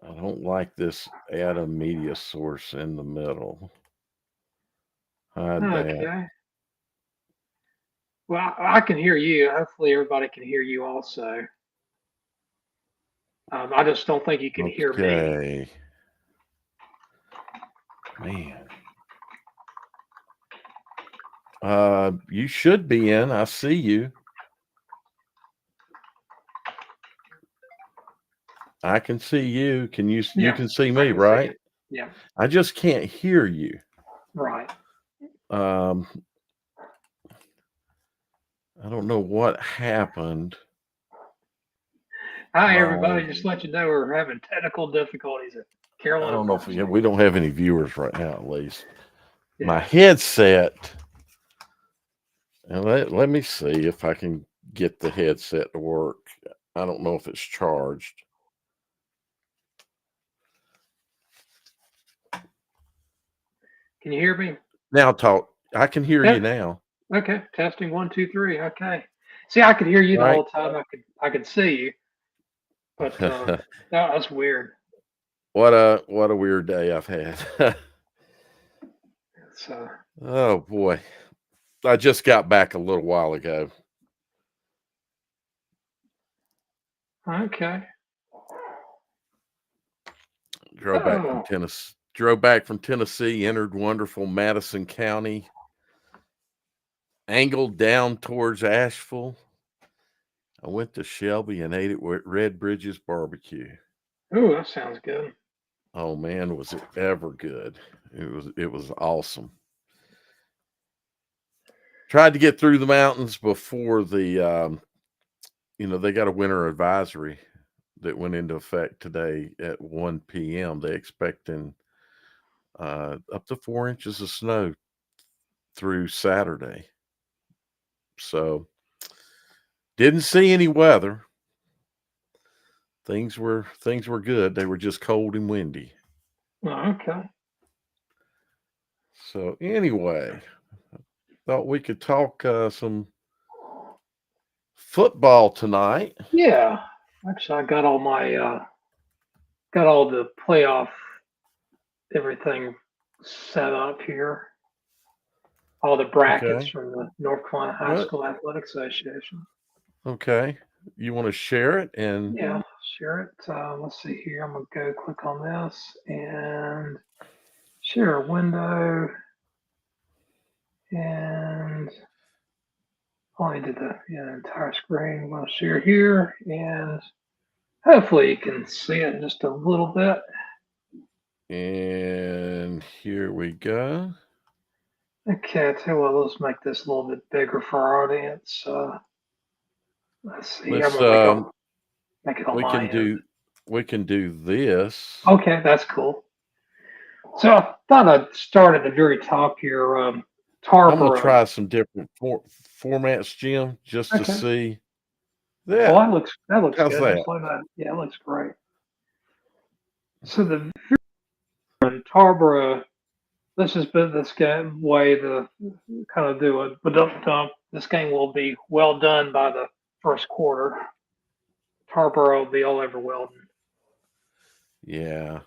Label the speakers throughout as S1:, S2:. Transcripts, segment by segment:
S1: I don't like this add a media source in the middle. Hide that.
S2: Okay. Well, I can hear you. Hopefully, everybody can hear you also. I just don't think you can hear me.
S1: Okay. Man. You should be in. I see you. I can see you. You
S2: Yeah,
S1: can see
S2: I
S1: me,
S2: can see
S1: right?
S2: it. Yeah,
S1: I just can't hear you.
S2: right.
S1: Um, I don't know what happened.
S2: Hi,
S1: My,
S2: everybody. Just to let you know we're having technical difficulties at
S1: I
S2: Carolina
S1: don't know if
S2: Varsity.
S1: we don't have any viewers right now, at least. My
S2: Yeah.
S1: headset, and let me see if I can get the headset to work. I don't know if it's charged.
S2: Can you hear me?
S1: Now talk. I can hear you
S2: Yeah.
S1: now.
S2: Okay. Testing 1 2 3. Okay. See, I could hear you the
S1: Right?
S2: whole time. I could see you, but that's weird.
S1: What a weird day I've had.
S2: So
S1: Oh boy. I just got back a little while ago.
S2: okay. Oh,
S1: Drove back from Tennessee, entered wonderful Madison County, angled down towards Asheville. I went to Shelby and ate at Red Bridges Barbecue.
S2: ooh, that sounds good.
S1: Oh man, was it ever good. It was awesome. Tried to get through the mountains before they got a winter advisory that went into effect today at 1 p.m. They expecting up to 4 inches of snow through Saturday. So didn't see any weather. Things were good. They were just cold and windy.
S2: Oh, okay.
S1: So anyway, thought we could talk some football tonight.
S2: Yeah. Actually, I got all the playoff everything set up here. All the brackets
S1: Okay.
S2: from the North Carolina High
S1: What?
S2: School Athletic Association.
S1: Okay. You want to share it? And
S2: Yeah, share it. Let's see here. I'm gonna go click on this and share a window, and I did the entire screen. I'm gonna share here, and hopefully you can see it just a little bit.
S1: and here we go.
S2: Okay, I tell you what, let's make this a little bit bigger for our audience. Let's see here. I'm
S1: Let's
S2: gonna make it on
S1: we
S2: my
S1: can
S2: end.
S1: do this.
S2: Okay, that's cool. So I thought I'd start at the very top here.
S1: I'm gonna
S2: Tarboro.
S1: try some different formats, Jim, just to
S2: Okay.
S1: see
S2: Well,
S1: that.
S2: that looks
S1: How's
S2: good.
S1: that?
S2: Just like that. Yeah, it looks great. So the Tarboro. This has been this game way to kind of do it, but don't. This game will be well done by the first quarter. Tarboro will be all over Weldon.
S1: Yeah.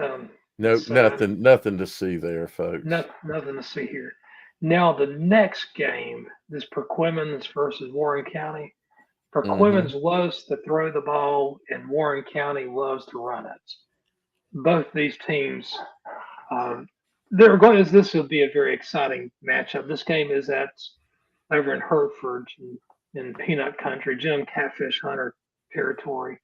S2: Um,
S1: No,
S2: so
S1: nothing to see there, folks.
S2: nothing to see here. Now the next game, this Perquimans versus Warren County.
S1: Mm-hmm.
S2: Perquimans loves to throw the ball, and Warren County loves to run it. Both these teams, um, they're going. This will be a very exciting matchup. This game is at over in Hertford in Peanut Country, Jim Catfish Hunter territory.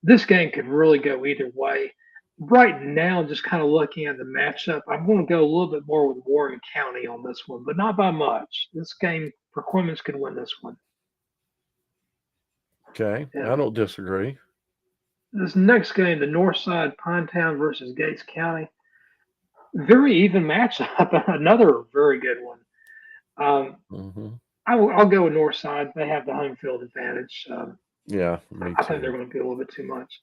S2: This game could really go either way. Right now, just kind of looking at the matchup, I'm going to go a little bit more with Warren County on this one, but not by much. This game, Perquimans could win this one.
S1: Okay. I
S2: And
S1: don't disagree.
S2: this next game, the Northside Pinetown versus Gates County, very even matchup. Another very good one. Um,
S1: Mm-hmm.
S2: I'll go with Northside. They have the home field advantage.
S1: Yeah, me
S2: I think they're
S1: too.
S2: going to be a little bit too much.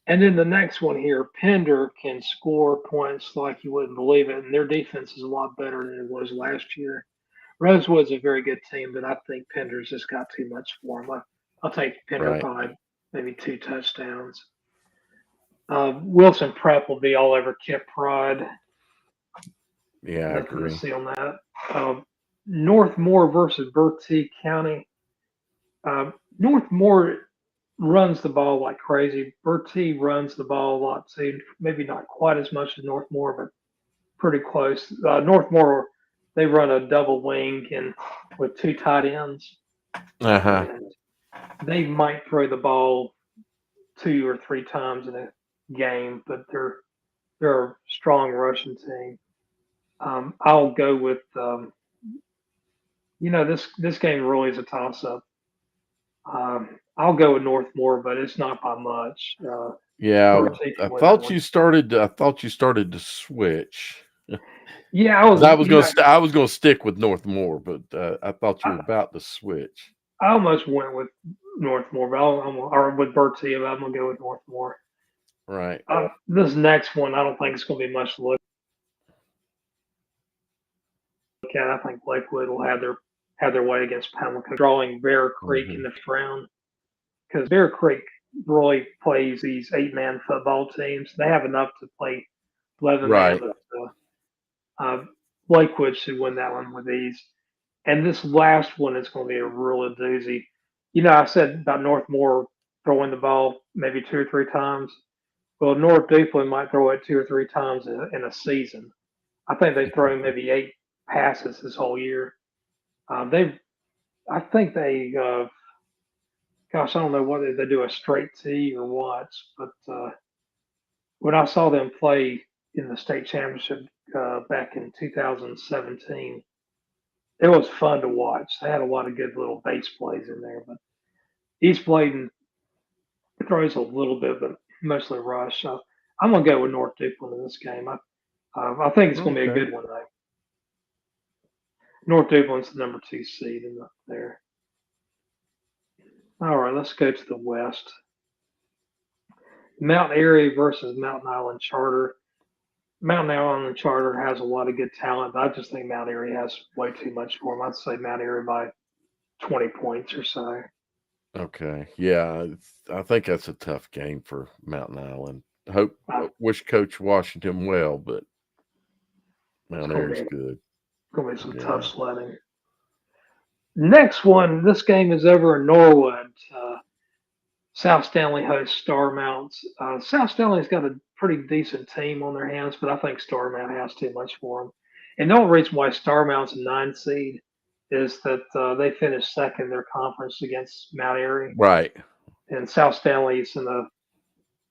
S2: And then the next one here, Pender can score points like you wouldn't believe it, and their defense is a lot better than it was last year. Rosewood's a very good team, but I think Pender's just got too much for them. I'll take Pender
S1: Right.
S2: by maybe 2 touchdowns. Wilson Prep will be all over Kip Pride.
S1: Yeah, I
S2: Nothing to
S1: agree.
S2: see on that. Northmore versus Bertie County. Northmore runs the ball like crazy. Bertie runs the ball a lot too. Maybe not quite as much as Northmore, but pretty close. Northmore, they run a double wing and with two tight ends,
S1: Uh-huh.
S2: and they might throw the ball 2 or 3 times in a game, but they're a strong rushing team. I'll go with this game really is a toss up. I'll go with Northmore, but it's not by much.
S1: Yeah,
S2: Bertie
S1: I
S2: can win that
S1: thought
S2: one.
S1: you started. I thought you started to switch.
S2: Yeah,
S1: 'Cause I was gonna stick with Northmore, but I thought you were
S2: I,
S1: about to switch.
S2: I almost went with Northmore, but or with Bertie, but I'm gonna go with Northmore.
S1: Right.
S2: This next one, I don't think it's gonna be much to look at. I think Lakewood will have their way against Pamlico, drawing Bear Creek in
S1: Hmm.
S2: the first round because Bear Creek really plays these 8-man football teams. They have enough to play 11-man,
S1: Right.
S2: but uh, Lakewood should win that one with ease. And this last one is going to be a real doozy. I said about Northmore throwing the ball maybe 2 or 3 times. Well, North Duplin might throw it 2 or 3 times in a season. I think they throw maybe 8 passes this whole year. I think gosh, I don't know whether they do a straight T or what, but when I saw them play in the state championship back in 2017, it was fun to watch. They had a lot of good little base plays in there, but East Bladen throws a little bit, but mostly rush. So I'm gonna go with North Duplin in this game. I think it's gonna be a
S1: Okay.
S2: good one though. North Duplin's the number 2 seed there. All right, let's go to the West. Mountain Airy versus Mountain Island Charter. Mountain Island Charter has a lot of good talent, but I just think Mount Airy has way too much for them. I'd say Mount Airy by 20 points or so.
S1: Okay. Yeah, I think that's a tough game for Mountain Island.
S2: Uh,
S1: Wish Coach Washington well, but
S2: it's
S1: Mount
S2: gonna
S1: Airy's
S2: be
S1: good.
S2: gonna be some tough
S1: Yeah.
S2: sledding. Next one, this game is over in Norwood. South Stanley hosts Starmount. South Stanley's got a pretty decent team on their hands, but I think Starmount has too much for them. And the only reason why Starmount's a 9 seed is that they finished second in their conference against Mount Airy,
S1: Right.
S2: and South Stanley's in a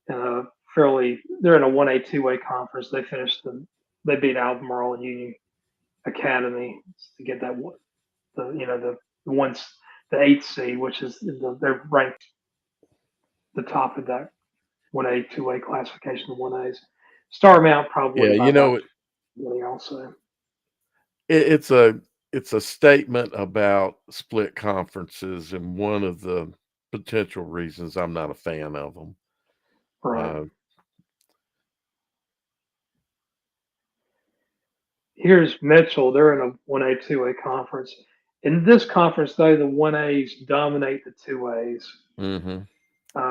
S2: they're in a 1A 2A conference. They beat Albemarle and Union Academy to get the once the 8th seed, which is they're ranked the top of that 1A, 2A classification of 1As. Starmount
S1: Yeah,
S2: probably by about 20 also.
S1: it's a statement about split conferences, and one of the potential reasons I'm not a fan of them.
S2: Right.
S1: Uh,
S2: Here's Mitchell. They're in a 1A, 2A conference. In this conference, though, the 1As dominate the 2As.
S1: mhm.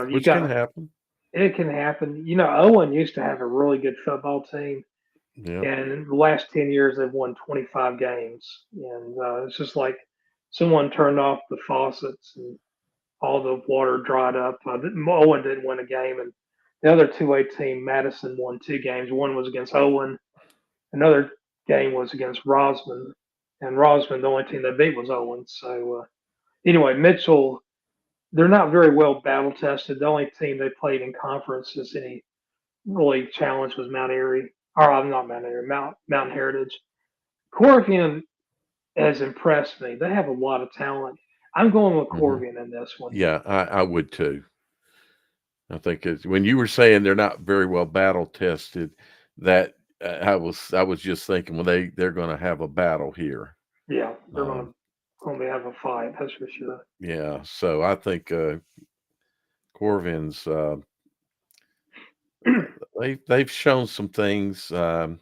S2: You
S1: Which can
S2: got
S1: happen.
S2: it can happen. Owen used to have a really good football team,
S1: Yep.
S2: and in the last 10 years, they've won 25 games. And it's just like someone turned off the faucets and all the water dried up. Owen didn't win a game, and the other 2A team, Madison, won 2 games. One was against Owen, another game was against Rosman, and Rosman, the only team they beat was Owen. So anyway, Mitchell, they're not very well battle tested. The only team they played in conference is any really challenge was Mount Airy, or not Mount Airy, Mountain Heritage. Corrigan has impressed me. They have a lot of talent. I'm going with
S1: Mhm.
S2: Corrigan in this one.
S1: Yeah, I would too. I think it's when you were saying they're not very well battle tested, that I was just thinking, well, they're going to have a battle here.
S2: Yeah, they're
S1: Um,
S2: going to have a fight. That's for sure.
S1: yeah, so I think Corvin's they've shown some things, and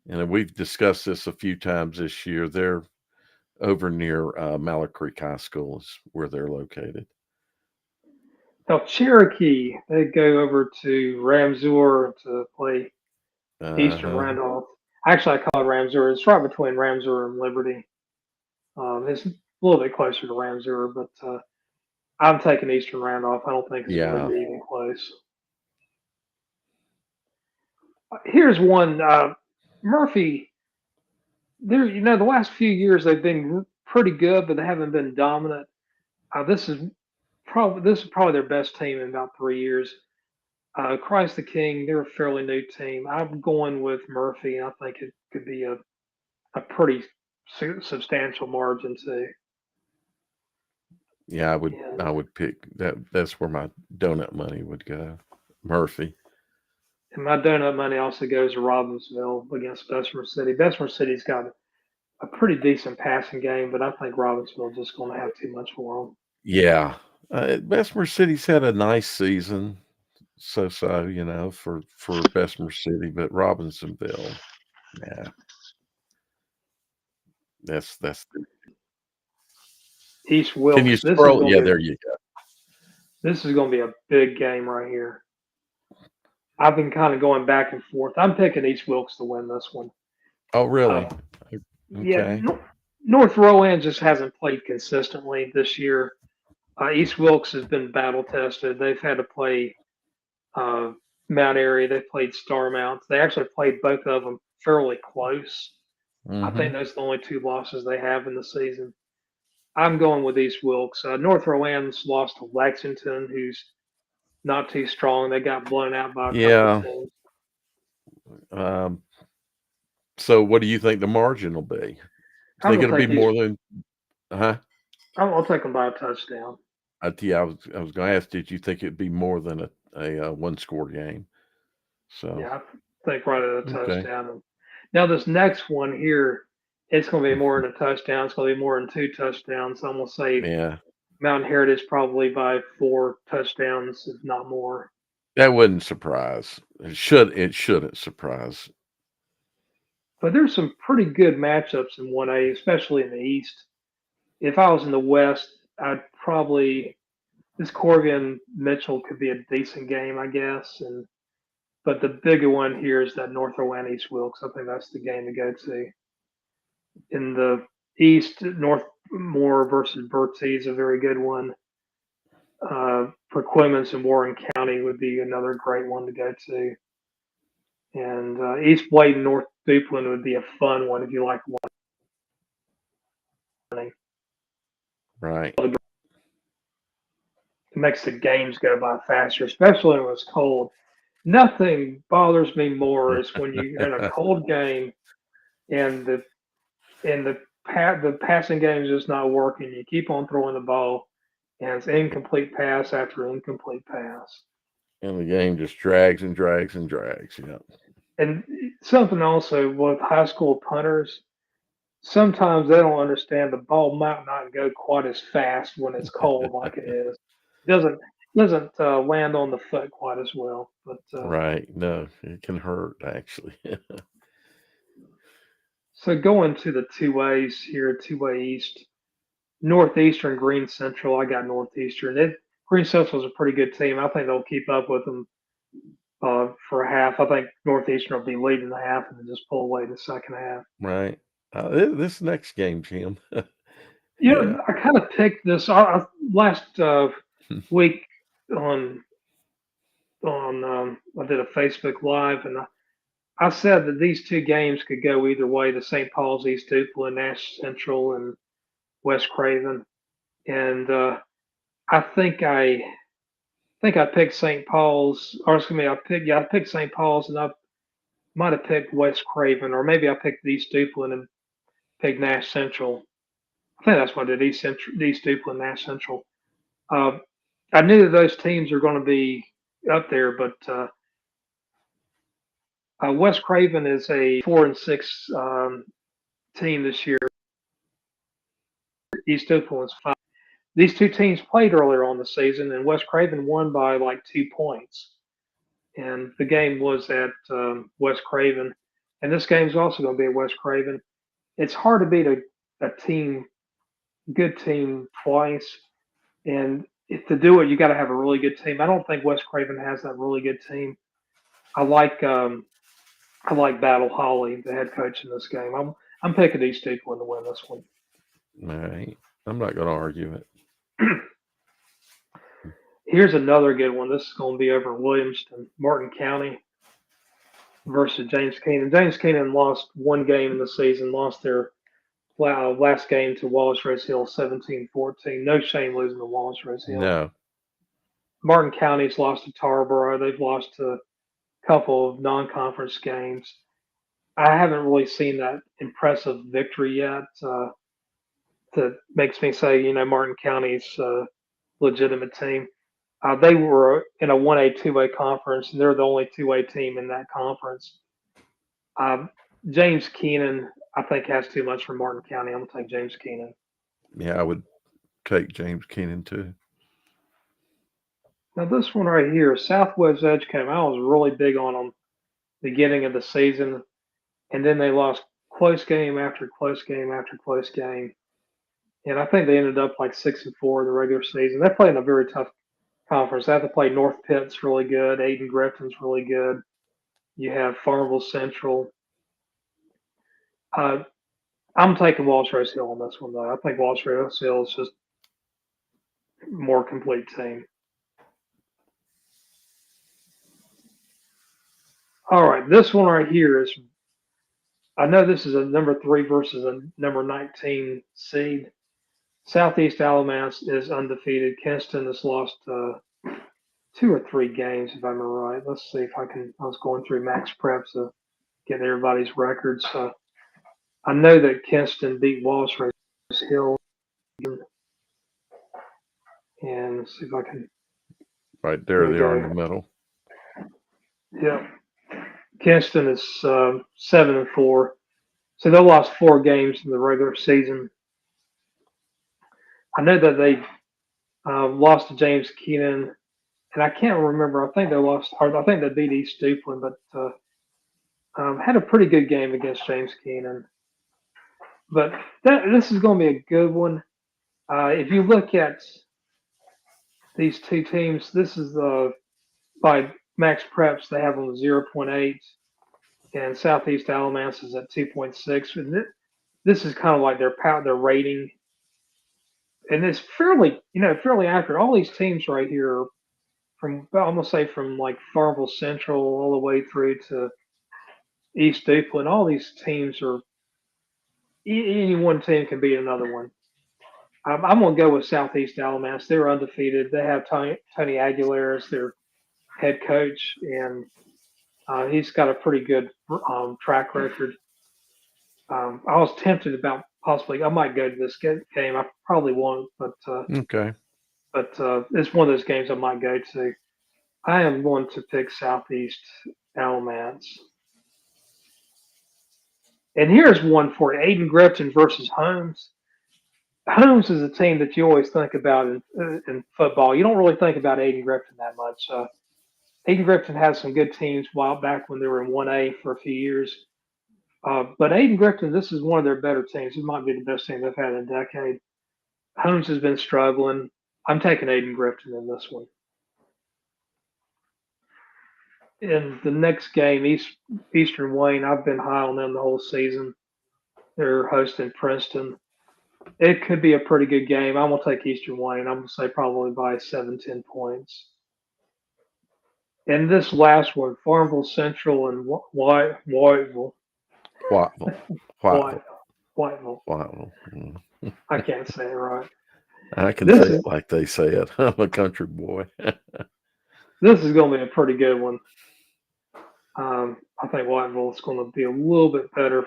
S1: we've discussed this a few times this year. They're over near Mallard Creek High School is where they're located.
S2: Now Cherokee, they go over to Ramseur to play Eastern
S1: Uh-huh.
S2: Randolph. Actually, I call it Ramseur. It's right between Ramseur and Liberty. It's a little bit closer to Ramseur, but I'm taking Eastern Randolph. I don't think it's going to
S1: Yeah.
S2: be even close. Here's one. Murphy, the last few years they've been pretty good, but they haven't been dominant. This is probably their best team in about 3 years. Christ the King, they're a fairly new team. I'm going with Murphy, and I think it could be a pretty substantial margin too.
S1: Yeah,
S2: And,
S1: I would pick that. That's where my donut money would go. Murphy.
S2: and my donut money also goes to Robbinsville against Bessemer City. Bessemer City's got a pretty decent passing game, but I think Robbinsville just going to have too much for them.
S1: Yeah. Bessemer City's had a nice season, so, for Bessemer City, but Robinsonville, yeah, that's
S2: East
S1: can you
S2: Wilkes,
S1: scroll? Yeah, there you go.
S2: this is going to be a big game right here. I've been kind of going back and forth. I'm picking East Wilkes to win this one.
S1: Oh, really?
S2: Uh, yeah,
S1: Okay.
S2: North Rowan just hasn't played consistently this year. East Wilkes has been battle tested. They've had to play uh, Mount Airy. They played Star Mount. They actually played both of them fairly close. I think
S1: Mhm.
S2: those are the only two losses they have in the season. I'm going with East Wilkes. North Rowan's lost to Lexington, who's not too strong. They got blown out by a couple of
S1: Yeah,
S2: teams.
S1: um, so what do you think the margin will be?
S2: I'm
S1: Think
S2: gonna
S1: it'll be
S2: take East.
S1: more than huh?
S2: I'll take them by a touchdown.
S1: I was gonna ask, did you think it'd be more than a one-score game? So,
S2: Yeah, I think right at a
S1: okay.
S2: touchdown. And now this next one here, it's going to be more than a touchdown. It's going to be more than two touchdowns. I'm going to say
S1: Yeah,
S2: Mountain Heritage probably by 4 touchdowns, if not more.
S1: that wouldn't surprise. It shouldn't surprise.
S2: But there's some pretty good matchups in 1A, especially in the East. If I was in the West, I'd probably this Corrigan Mitchell could be a decent game, I guess. And but the bigger one here is that North Orlando East Wilkes. I think that's the game to go to. In the East, Northmore versus Bertie is a very good one. For Clemens and Warren County would be another great one to go to. And East Bladen, North Duplin would be a fun one if you like running.
S1: Right.
S2: It makes the games go by faster, especially when it's cold. Nothing bothers me more is when you're in a cold game and the passing game is just not working. You keep on throwing the ball, and it's incomplete pass after incomplete pass.
S1: And the game just drags and drags and drags. Yeah.
S2: And something also with high school punters, sometimes they don't understand the ball might not go quite as fast when it's cold like it is. It doesn't land on the foot quite as well. But
S1: Right. No, it can hurt actually.
S2: so going to the two ways here, two way East, Northeastern, Green Central. I got Northeastern. Green Central is a pretty good team. I think they'll keep up with them for a half. I think Northeastern will be leading the half and then just pull away the second half.
S1: Right. This next game, Jim. Yeah.
S2: I kind of picked this last week on I did a Facebook Live, and I said that these two games could go either way: the St. Paul's, East Duplin, Nash Central, and West Craven. And I think I picked St. Paul's, or excuse me, I picked St. Paul's, and I might have picked West Craven, or maybe I picked East Duplin and picked Nash Central. I think that's what I did: East Duplin, Nash Central. Uh, I knew that those teams are going to be up there, but West Craven is a 4-6 team this year. East Duplin is 5. These two teams played earlier on the season, and West Craven won by like 2 points. And the game was at West Craven, and this game is also going to be at West Craven. It's hard to beat a good team twice, and to do it, you got to have a really good team. I don't think West Craven has that really good team. I like Battle Holly, the head coach in this game. I'm picking East Dukeland to win this one.
S1: All right. I'm not going to argue it.
S2: Here's another good one. This is going to be over in Williamston, Martin County versus James Keenan. James Keenan lost one game in the season, lost their last game to Wallace Rose Hill 17-14. No shame losing to Wallace Rose Hill.
S1: No.
S2: Martin County's lost to Tarboro. They've lost to a couple of non-conference games. I haven't really seen that impressive victory yet. That makes me say, Martin County's a legitimate team. They were in a 1A, 2A conference, and they're the only 2A team in that conference. James Keenan, I think, has too much for Martin County. I'm going to take James Keenan.
S1: Yeah, I would take James Keenan too.
S2: Now, this one right here, Southwest Edgecombe, I was really big on them beginning of the season, and then they lost close game after close game after close game. And I think they ended up like 6-4 in the regular season. They play in a very tough conference. They have to play North Pitt's really good. Aiden Griffin's really good. You have Farmville Central. I'm taking Walsh Rose Hill on this one, though. I think Walsh Rose Hill is just a more complete team. All right, this one right here is, I know this is a number 3 versus a number 19 seed. Southeast Alabama is undefeated. Kinston has lost 2 or 3 games, if I'm right. Let's see if I was going through Max Preps to get everybody's records. I know that Kinston beat Walsh Rose Hill. And let's see if I can.
S1: Right there, they are in the middle.
S2: Yeah. Kinston is 7-4. So they lost 4 games in the regular season. I know that they lost to James Keenan, and I can't remember. I think they lost, or I think they beat East Dukeland, but had a pretty good game against James Keenan. But this is going to be a good one. If you look at these two teams, this is by Max Preps, they have them 0.8, and Southeast Alabama is at 2.6. And this is kind of like their rating, and it's fairly accurate. All these teams right here, I'm gonna say from like Farmville Central all the way through to East Dukeland, all these teams are any one team can beat another one. I'm gonna go with Southeast Alabama. They're undefeated. They have Tony Aguilera as their head coach, and he's got a pretty good track record. I was tempted about possibly I might go to this game. I probably won't, but
S1: Okay.
S2: But it's one of those games I might go to. I am going to pick Southeast Alamance. And here's one for you. Aiden Grifton versus Holmes. Holmes is a team that you always think about in football. You don't really think about Aiden Grifton that much. Aiden Grifton has some good teams while back when they were in 1A for a few years. But Aiden Grifton, this is one of their better teams. It might be the best team they've had in a decade. Holmes has been struggling. I'm taking Aiden Grifton in this one. In the next game, Eastern Wayne, I've been high on them the whole season. They're hosting Princeton. It could be a pretty good game. I'm going to take Eastern Wayne. I'm going to say probably by 7-10 points. And this last one, Farmville Central and Whiteville.
S1: Mm.
S2: I can't say it right.
S1: I can say it like they say it. I'm a country boy.
S2: This is going to be a pretty good one. I think Whiteville is going to be a little bit better.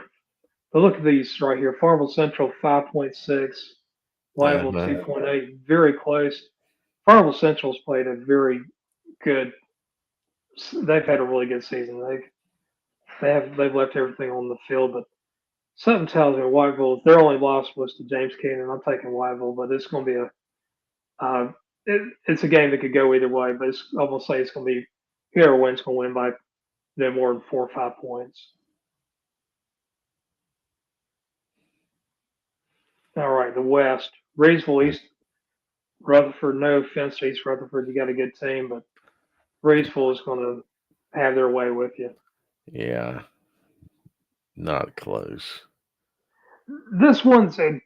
S2: But look at these right here. Farmville Central 5.6, Whiteville 2.8, very close. Farmville Central's played a very good. They've had a really good season. They've left everything on the field, but something tells me Whiteville. Their only loss was to James Keenan. I'm taking Whiteville, but it's going to be it's a game that could go either way. But I'm going to say it's going to be whoever wins going to win by no more than 4 or 5 points. All right, the West. Reedsville East. Rutherford, no offense to East Rutherford, you got a good team, but Reedsville is going to have their way with you.
S1: Yeah, not close.
S2: This one's an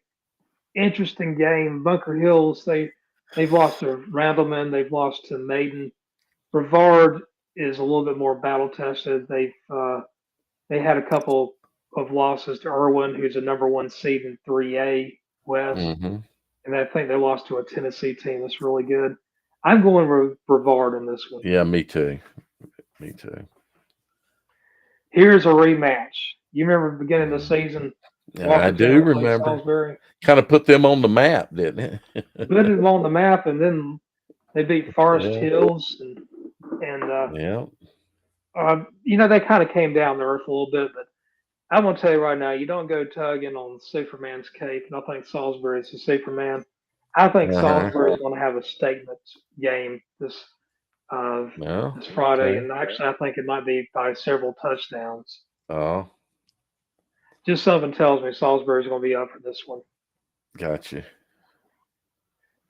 S2: interesting game. Bunker Hills, they've lost to Randleman, they've lost to Maiden. Brevard is a little bit more battle tested. They had a couple of losses to Irwin, who's a number one seed in 3A West,
S1: Hmm.
S2: and I think they lost to a Tennessee team that's really good. I'm going with Brevard in this one.
S1: Yeah, me too. Me too.
S2: Here's a rematch. You remember the beginning of the season,
S1: I do
S2: Walkertown played
S1: remember.
S2: Salisbury,
S1: Kind of put them on the map, didn't it?
S2: put them on the map, and then they beat Forest
S1: Yeah.
S2: Hills, and
S1: Yeah.
S2: they kind of came down to earth a little bit. But I'm gonna tell you right now, you don't go tugging on Superman's cape, and I think Salisbury's the Superman. I think
S1: Uh-huh.
S2: Salisbury's going to have a statement game uh,
S1: No.
S2: this Friday,
S1: Okay.
S2: and actually, I think it might be by several touchdowns.
S1: Oh,
S2: Just something tells me Salisbury's going to be up for this one.
S1: gotcha.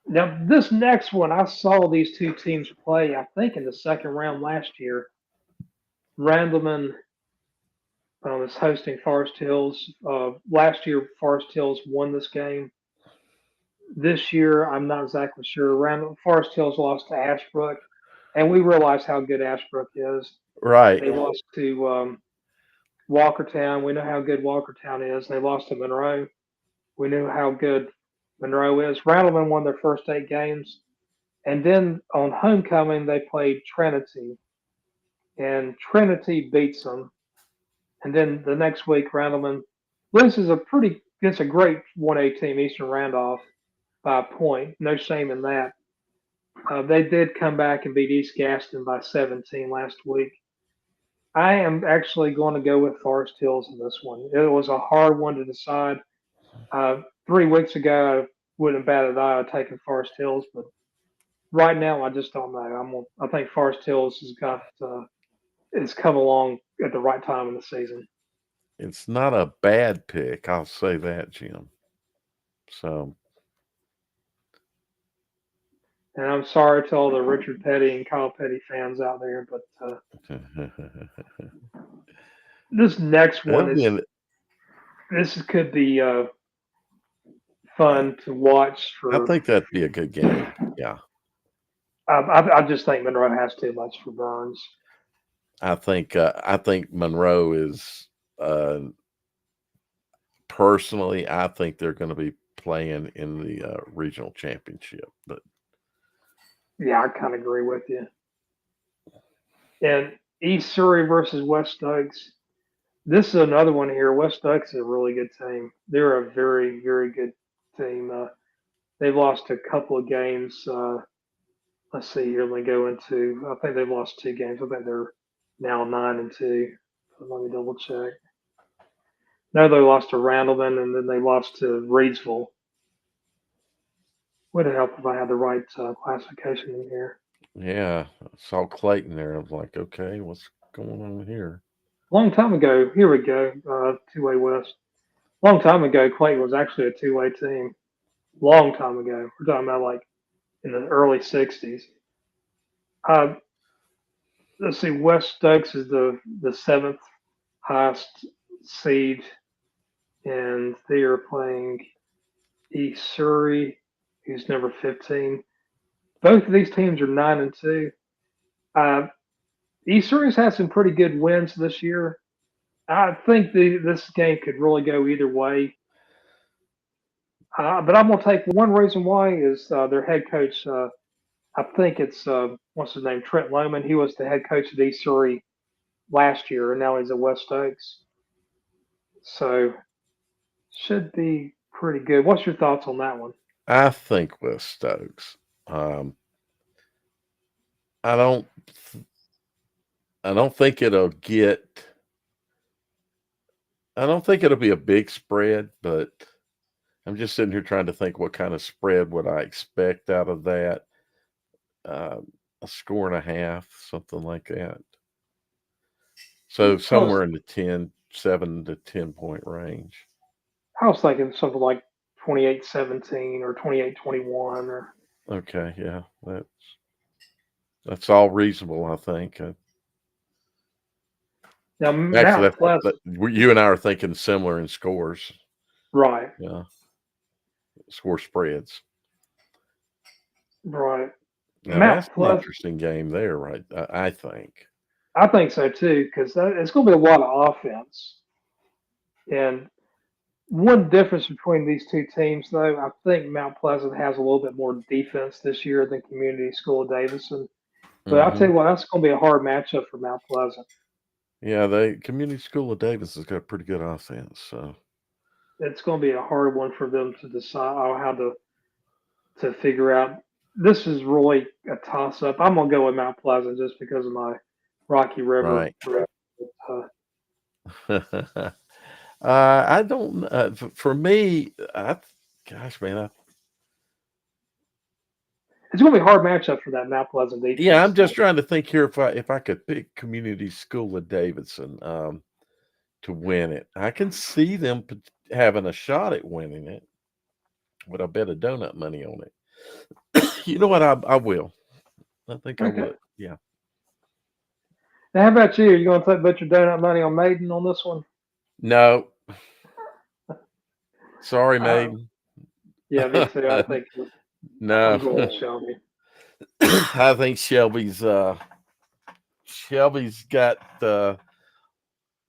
S2: Now, this next one, I saw these two teams play, I think, in the second round last year. Randleman is hosting Forest Hills. Last year, Forest Hills won this game. This year, I'm not exactly sure. Forest Hills lost to Ashbrook, and we realize how good Ashbrook is.
S1: Right.
S2: They lost to Walkertown. We know how good Walkertown is. They lost to Monroe. We knew how good Monroe is. Randleman won their first 8 games. And then on homecoming, they played Trinity, and Trinity beats them. And then the next week, Randleman loses it's a great 1A team, Eastern Randolph, by a point. No shame in that. They did come back and beat East Gaston by 17 last week. I am actually going to go with Forest Hills in this one. It was a hard one to decide. 3 weeks ago, I wouldn't have batted an eye taking Forest Hills, but right now, I just don't know. I think Forest Hills has come along at the right time in the season.
S1: It's not a bad pick. I'll say that, Jim. So,
S2: And I'm sorry to all the Richard Petty and Kyle Petty fans out there, but this next one
S1: that'll be
S2: is
S1: an,
S2: this could be fun to watch
S1: I
S2: for.
S1: think that'd be a good game. Yeah.
S2: I just think Monroe has too much for Burns.
S1: I think Monroe is personally, I think they're going to be playing in the regional championship. But
S2: Yeah, I kind of agree with you. And East Surrey versus West Oaks. This is another one here. West Oaks is a really good team. They're a very, very good team. They've lost a couple of games. Let's see here. Let me go into. I think they've lost 2 games. I think they're now 9-2. Let me double check. No, they lost to Randleman, and then they lost to Reedsville. Would have helped if I had the right classification in here.
S1: yeah, I saw Clayton there. I was like, okay, what's going on here?
S2: Long time ago, here we go. 2A West. Long time ago, Clayton was actually a 2A team. Long time ago. We're talking about like in the early 60s. Uh, let's see. West Stokes is the seventh highest seed, and they are playing East Surrey, who's number 15. Both of these teams are 9-2. Uh, East Surrey's had some pretty good wins this year. I think this game could really go either way. But I'm going to take one reason why is their head coach. I think it's what's his name, Trent Lohman. He was the head coach at East Surrey last year, and now he's at West Oaks. So should be pretty good. What's your thoughts on that one?
S1: I think with Stokes. Um, I don't. I don't think it'll get. I don't think it'll be a big spread, but I'm just sitting here trying to think what kind of spread would I expect out of that. Uh, a score and a half, something like that. So
S2: I
S1: somewhere in the 7 to 10 point range.
S2: was thinking something like 28-17 or 28-21 or.
S1: Okay, yeah, that's all reasonable, I think.
S2: Now
S1: Actually,
S2: Mount
S1: that
S2: Pleasant,
S1: you and I are thinking similar in scores.
S2: right,
S1: Yeah, score spreads.
S2: right.
S1: Now that's
S2: Mount
S1: an
S2: Pleasant,
S1: interesting game there, right? I think.
S2: I think so too, because it's going to be a lot of offense. And one difference between these two teams, though, I think Mount Pleasant has a little bit more defense this year than Community School of Davidson. But I'll tell
S1: Hmm.
S2: you what, that's going to be a hard matchup for Mount Pleasant.
S1: Yeah, they Community School of Davis has got pretty good offense. So
S2: It's going to be a hard one for them to decide how to figure out. This is really a toss up. I'm going to go with Mount Pleasant just because of my Rocky River.
S1: right.
S2: Uh,
S1: I don't. For me, gosh, man,
S2: it's going to be a hard matchup for that Mount Pleasant
S1: yeah, I'm
S2: defense,
S1: just
S2: though.
S1: trying to think here if I could pick Community School of Davidson to win it. I can see them having a shot at winning it, but I bet a donut money on it. You know what? I will. I think I
S2: Okay.
S1: would. Yeah.
S2: Now, how about you? Are you going to put your donut money on Maiden on this one?
S1: No, sorry,
S2: Uh,
S1: Maiden.
S2: yeah, me too. I think
S1: No,
S2: I'm going with Shelby.
S1: I think Shelby's got a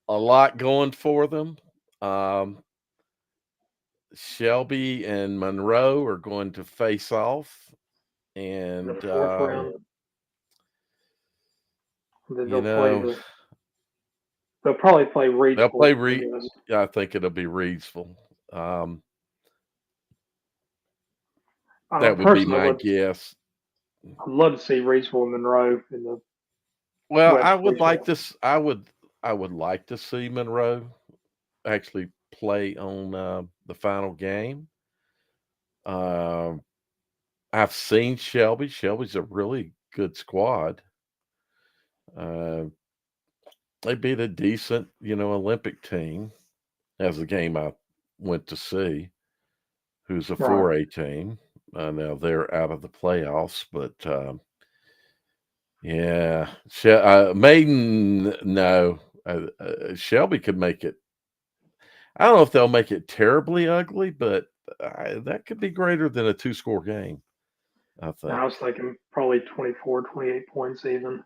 S1: lot going for them. Um, Shelby and Monroe are going to face off,
S2: In the
S1: and
S2: fourth round. And then
S1: you know
S2: they'll probably play
S1: they'll
S2: Reidsville.
S1: play
S2: I
S1: Reed.
S2: guess.
S1: I think it'll be Reedsville. Um, that would be
S2: Personally,
S1: my guess.
S2: I'd love to see Reidsville and Monroe in the
S1: Well,
S2: West regional.
S1: I would like to see Monroe actually play on the final game. Um, I've seen Shelby. Shelby's a really good squad. Uh, they beat a decent, Olympic team. As the game I went to see, who's a
S2: Right.
S1: 4A team. Now they're out of the playoffs, but yeah, Maiden, no. Shelby could make it. I don't know if they'll make it terribly ugly, but that could be greater than a two-score game, I
S2: Now I
S1: think.
S2: was thinking probably 24, 28 points even.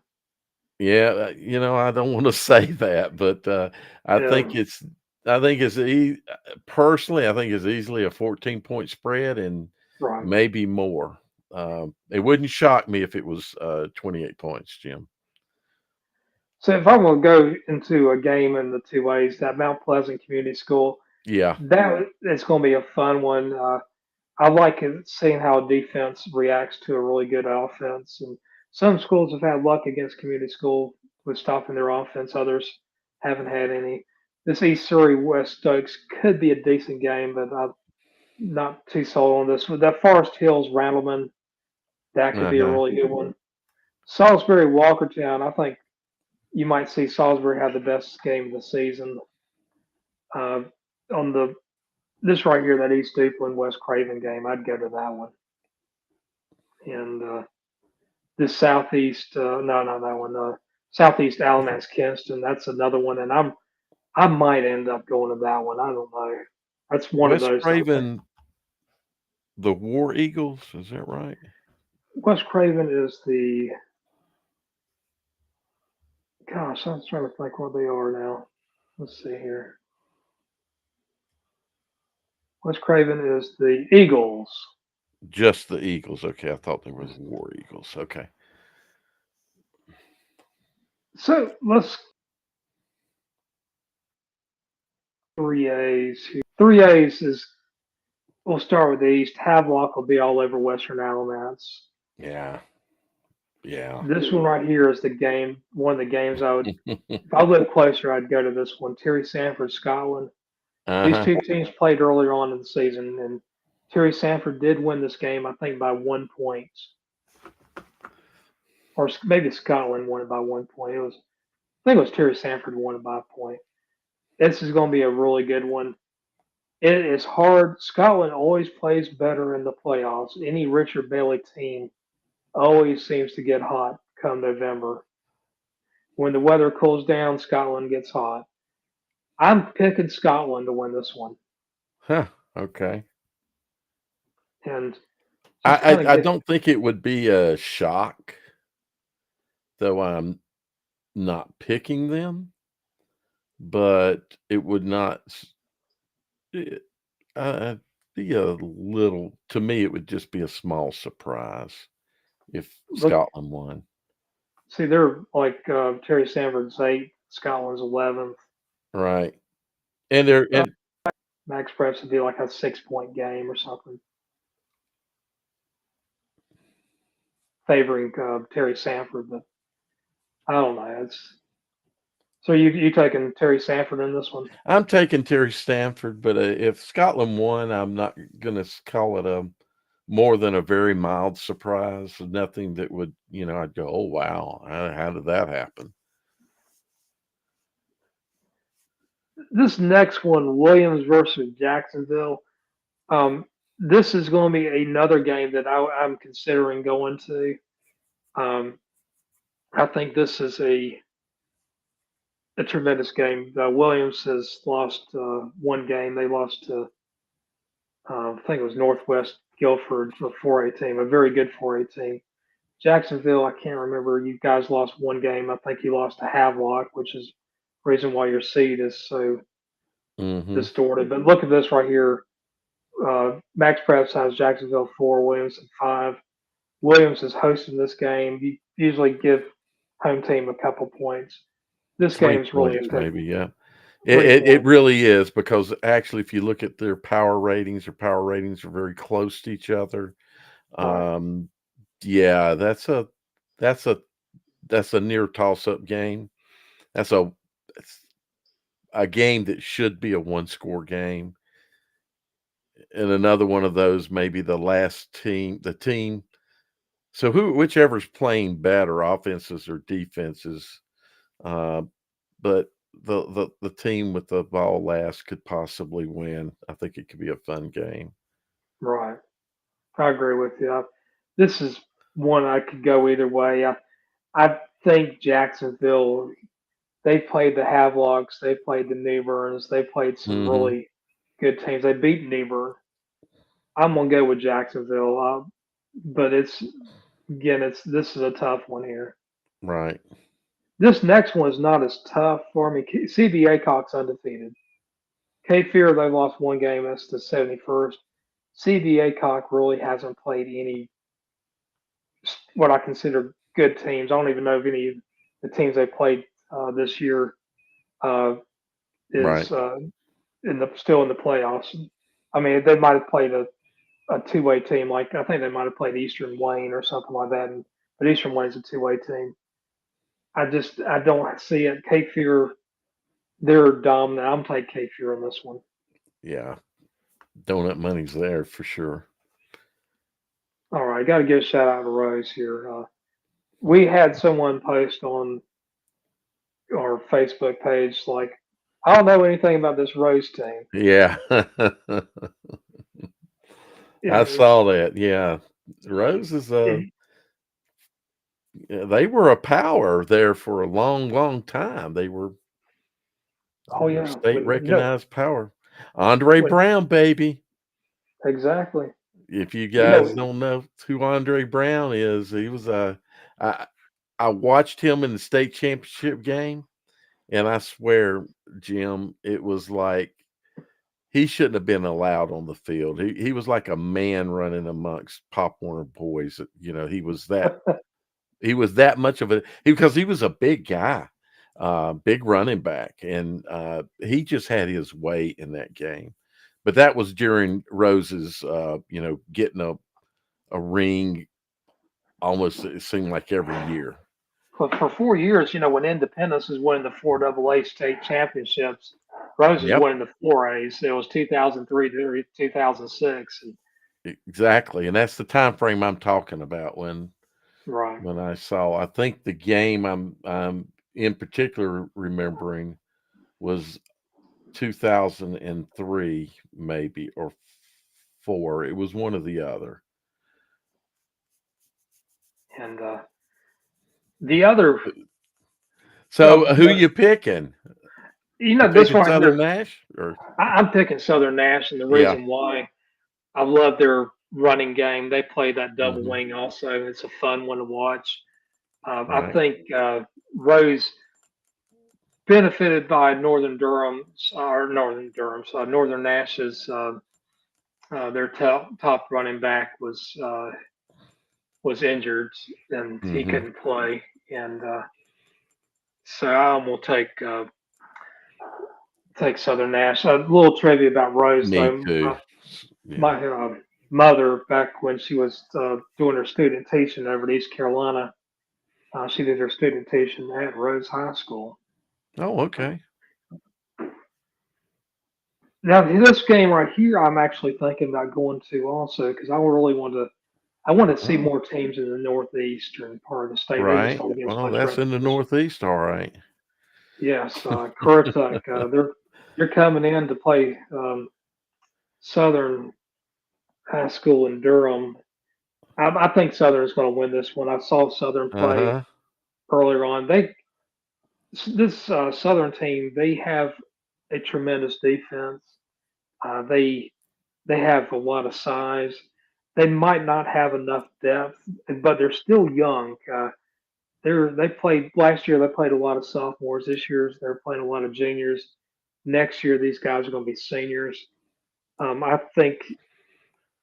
S1: Yeah, I don't want to say that, but I
S2: Yeah.
S1: think personally, I think it's easily a 14-point spread and
S2: Right.
S1: maybe more. It wouldn't shock me if it was 28 points, Jim.
S2: So if I'm going to go into a game in the two ways, that Mount Pleasant Community School,
S1: Yeah.
S2: it's going to be a fun one. I like seeing how defense reacts to a really good offense. And some schools have had luck against community school with stopping their offense. Others haven't had any. This East Surrey West Stokes could be a decent game, but I'm not too sold on this. With that Forest Hills Randleman, that could be a
S1: Uh-huh.
S2: really good one. Salisbury Walkertown, I think you might see Salisbury have the best game of the season. Uh, on the this right here, that East Duplin West Craven game, I'd go to that one. And this southeast no not that one southeast Alamance Kinston, that's another one, and I might end up going to that one. I don't know. That's one of
S1: West
S2: those that I think.
S1: Craven, the War Eagles, is that right?
S2: West Craven is the gosh, I'm trying to think what they are now. Let's see here. West Craven is the Eagles.
S1: Just the Eagles. Okay, I thought they were the War Eagles. Okay.
S2: So let's 3A's here. 3A's is we'll start with the East. Havelock will be all over Western Alamance.
S1: Yeah. Yeah.
S2: This one right here is the game. One of the games I would, if I lived closer, I'd go to this one. Terry Sanford, Scotland. These
S1: Uh-huh.
S2: two teams played earlier on in the season, and Terry Sanford did win this game, I think, by 1 point, or maybe Scotland won it by 1 point. I think it was Terry Sanford won it by a point. This is going to be a really good one, It is hard. Scotland always plays better in the playoffs. Any Richard Bailey team always seems to get hot come November. When the weather cools down, Scotland gets hot. I'm picking Scotland to win this one
S1: Huh. Okay.
S2: and just
S1: I,
S2: kind of
S1: I
S2: get
S1: don't think it would be a shock, though I'm not picking them, but it would not it, be a little, to me, it would just be a small surprise if
S2: look.
S1: Scotland won.
S2: See, they're like Terry Sanford's 8th, Scotland's 11th.
S1: Right. And they're,
S2: Uh,
S1: and
S2: Max Preps would be like a 6 point game or something, favoring Terry Sanford. But I don't know. It's so you taking Terry Sanford in this one?
S1: I'm taking Terry Stanford, but if Scotland won, I'm not going to call it a more than a very mild surprise. Nothing that would, I'd go, oh, wow, how did that happen?
S2: This next one, Williams versus Jacksonville. Um, this is going to be another game that I'm considering going to. Um, I think this is a tremendous game. Williams has lost one game. They lost to I think it was Northwest Guilford, a 4A team, a very good 4A team. Jacksonville, I can't remember. You guys lost one game. I think you lost to Havelock, which is the reason why your seed is so
S1: Hmm.
S2: distorted. But look at this right here. Max Preps has Jacksonville 4, Williams at 5. Williams is hosting this game. You usually give home team a couple points. This
S1: 3
S2: game's really a
S1: points,
S2: pick.
S1: maybe, yeah. It,
S2: 3
S1: it it
S2: points.
S1: really is, because actually, if you look at their power ratings are very close to each other.
S2: Right.
S1: Um, yeah, that's a that's a near toss-up game. That's a game that should be a one-score game. And another one of those, maybe the team. So whichever's playing better, offenses or defenses, uh, but the team with the ball last could possibly win. I think it could be a fun game.
S2: Right. I agree with you. This is one I could go either way. I think Jacksonville, they played the Havelocks, they played the Newburns, they played some
S1: Hmm.
S2: really good teams. They beat Newburn. I'm gonna go with Jacksonville, but it's this is a tough one here.
S1: Right.
S2: This next one is not as tough for me. CBA Cox undefeated. Cape Fear they lost one game. That's the 71st. CBA Cock really hasn't played any what I consider good teams. I don't even know if any of the teams they played this year uh,
S1: Right.
S2: is still in the playoffs. I mean, they might have played a two-way team. Like I think they might have played Eastern Wayne or something like that. But Eastern Wayne's a two-way team. I don't see it. Cape Fear, they're dominant. I'm taking Cape Fear in this one.
S1: Yeah. Donut money's there for sure.
S2: All right, got to give a shout out to Rose here. We had someone post on our Facebook page like, I don't know anything about this Rose team.
S1: Yeah. I
S2: And
S1: saw that. Yeah. Rose is
S2: it,
S1: they were a power there for a long, long time.
S2: oh
S1: They were
S2: yeah,
S1: state
S2: when no,
S1: recognized power. Andre
S2: when
S1: Brown, baby.
S2: exactly.
S1: If you
S2: You
S1: guys
S2: know,
S1: don't know who Andre Brown is, he was I I watched him in the state championship game, and I swear, Jim, it was like he shouldn't have been allowed on the field. He was like a man running amongst Pop Warner boys. He was that much of because he was a big guy, big running back, and he just had his way in that game. But that was during Rose's, getting a ring almost, it seemed like, every year.
S2: for 4 years, when Independence was winning the four AA state championships, Rose was
S1: Yep,
S2: winning the four A's. It was 2003 to 2006. And,
S1: exactly, and that's the time frame I'm talking about
S2: right.
S1: when I saw. I think the game I'm in particular remembering was 2003 maybe, or 4. It was one or the other.
S2: And the other,
S1: So who you picking? You
S2: this
S1: picking
S2: one
S1: Southern
S2: here,
S1: Nash or
S2: I'm picking Southern Nash, and the
S1: yeah?
S2: reason why I love their running game. They play that double
S1: Hmm.
S2: wing also. It's a fun one to watch. I
S1: Right.
S2: think Rose benefited by Northern Durham's or Northern Durham's Northern Nash's their top running back was injured and he
S1: Hmm.
S2: couldn't play, and so I will take Southern Nash. A little trivia about Rose
S1: Me
S2: though.
S1: too.
S2: My,
S1: Yeah.
S2: my mother, back when she was doing her student teaching over at East Carolina, she did her student teaching at Rose High School.
S1: Oh, okay.
S2: Now, this game right here, I'm actually thinking about going to also because I really want to. I want to see
S1: Oh,
S2: more teams in the northeastern part of the state. They just
S1: right.
S2: don't get as
S1: Well,
S2: much
S1: that's in the
S2: recognition.
S1: Northeast, all right.
S2: Yes, Currituck, they're coming in to play Southern High School in Durham. I think Southern's going to win this one. I saw Southern play
S1: Uh-huh.
S2: earlier on. This Southern team, they have a tremendous defense. They have a lot of size. They might not have enough depth, but they're still young. They played last year. They played a lot of sophomores. This year they're playing a lot of juniors. Next year these guys are going to be seniors. I think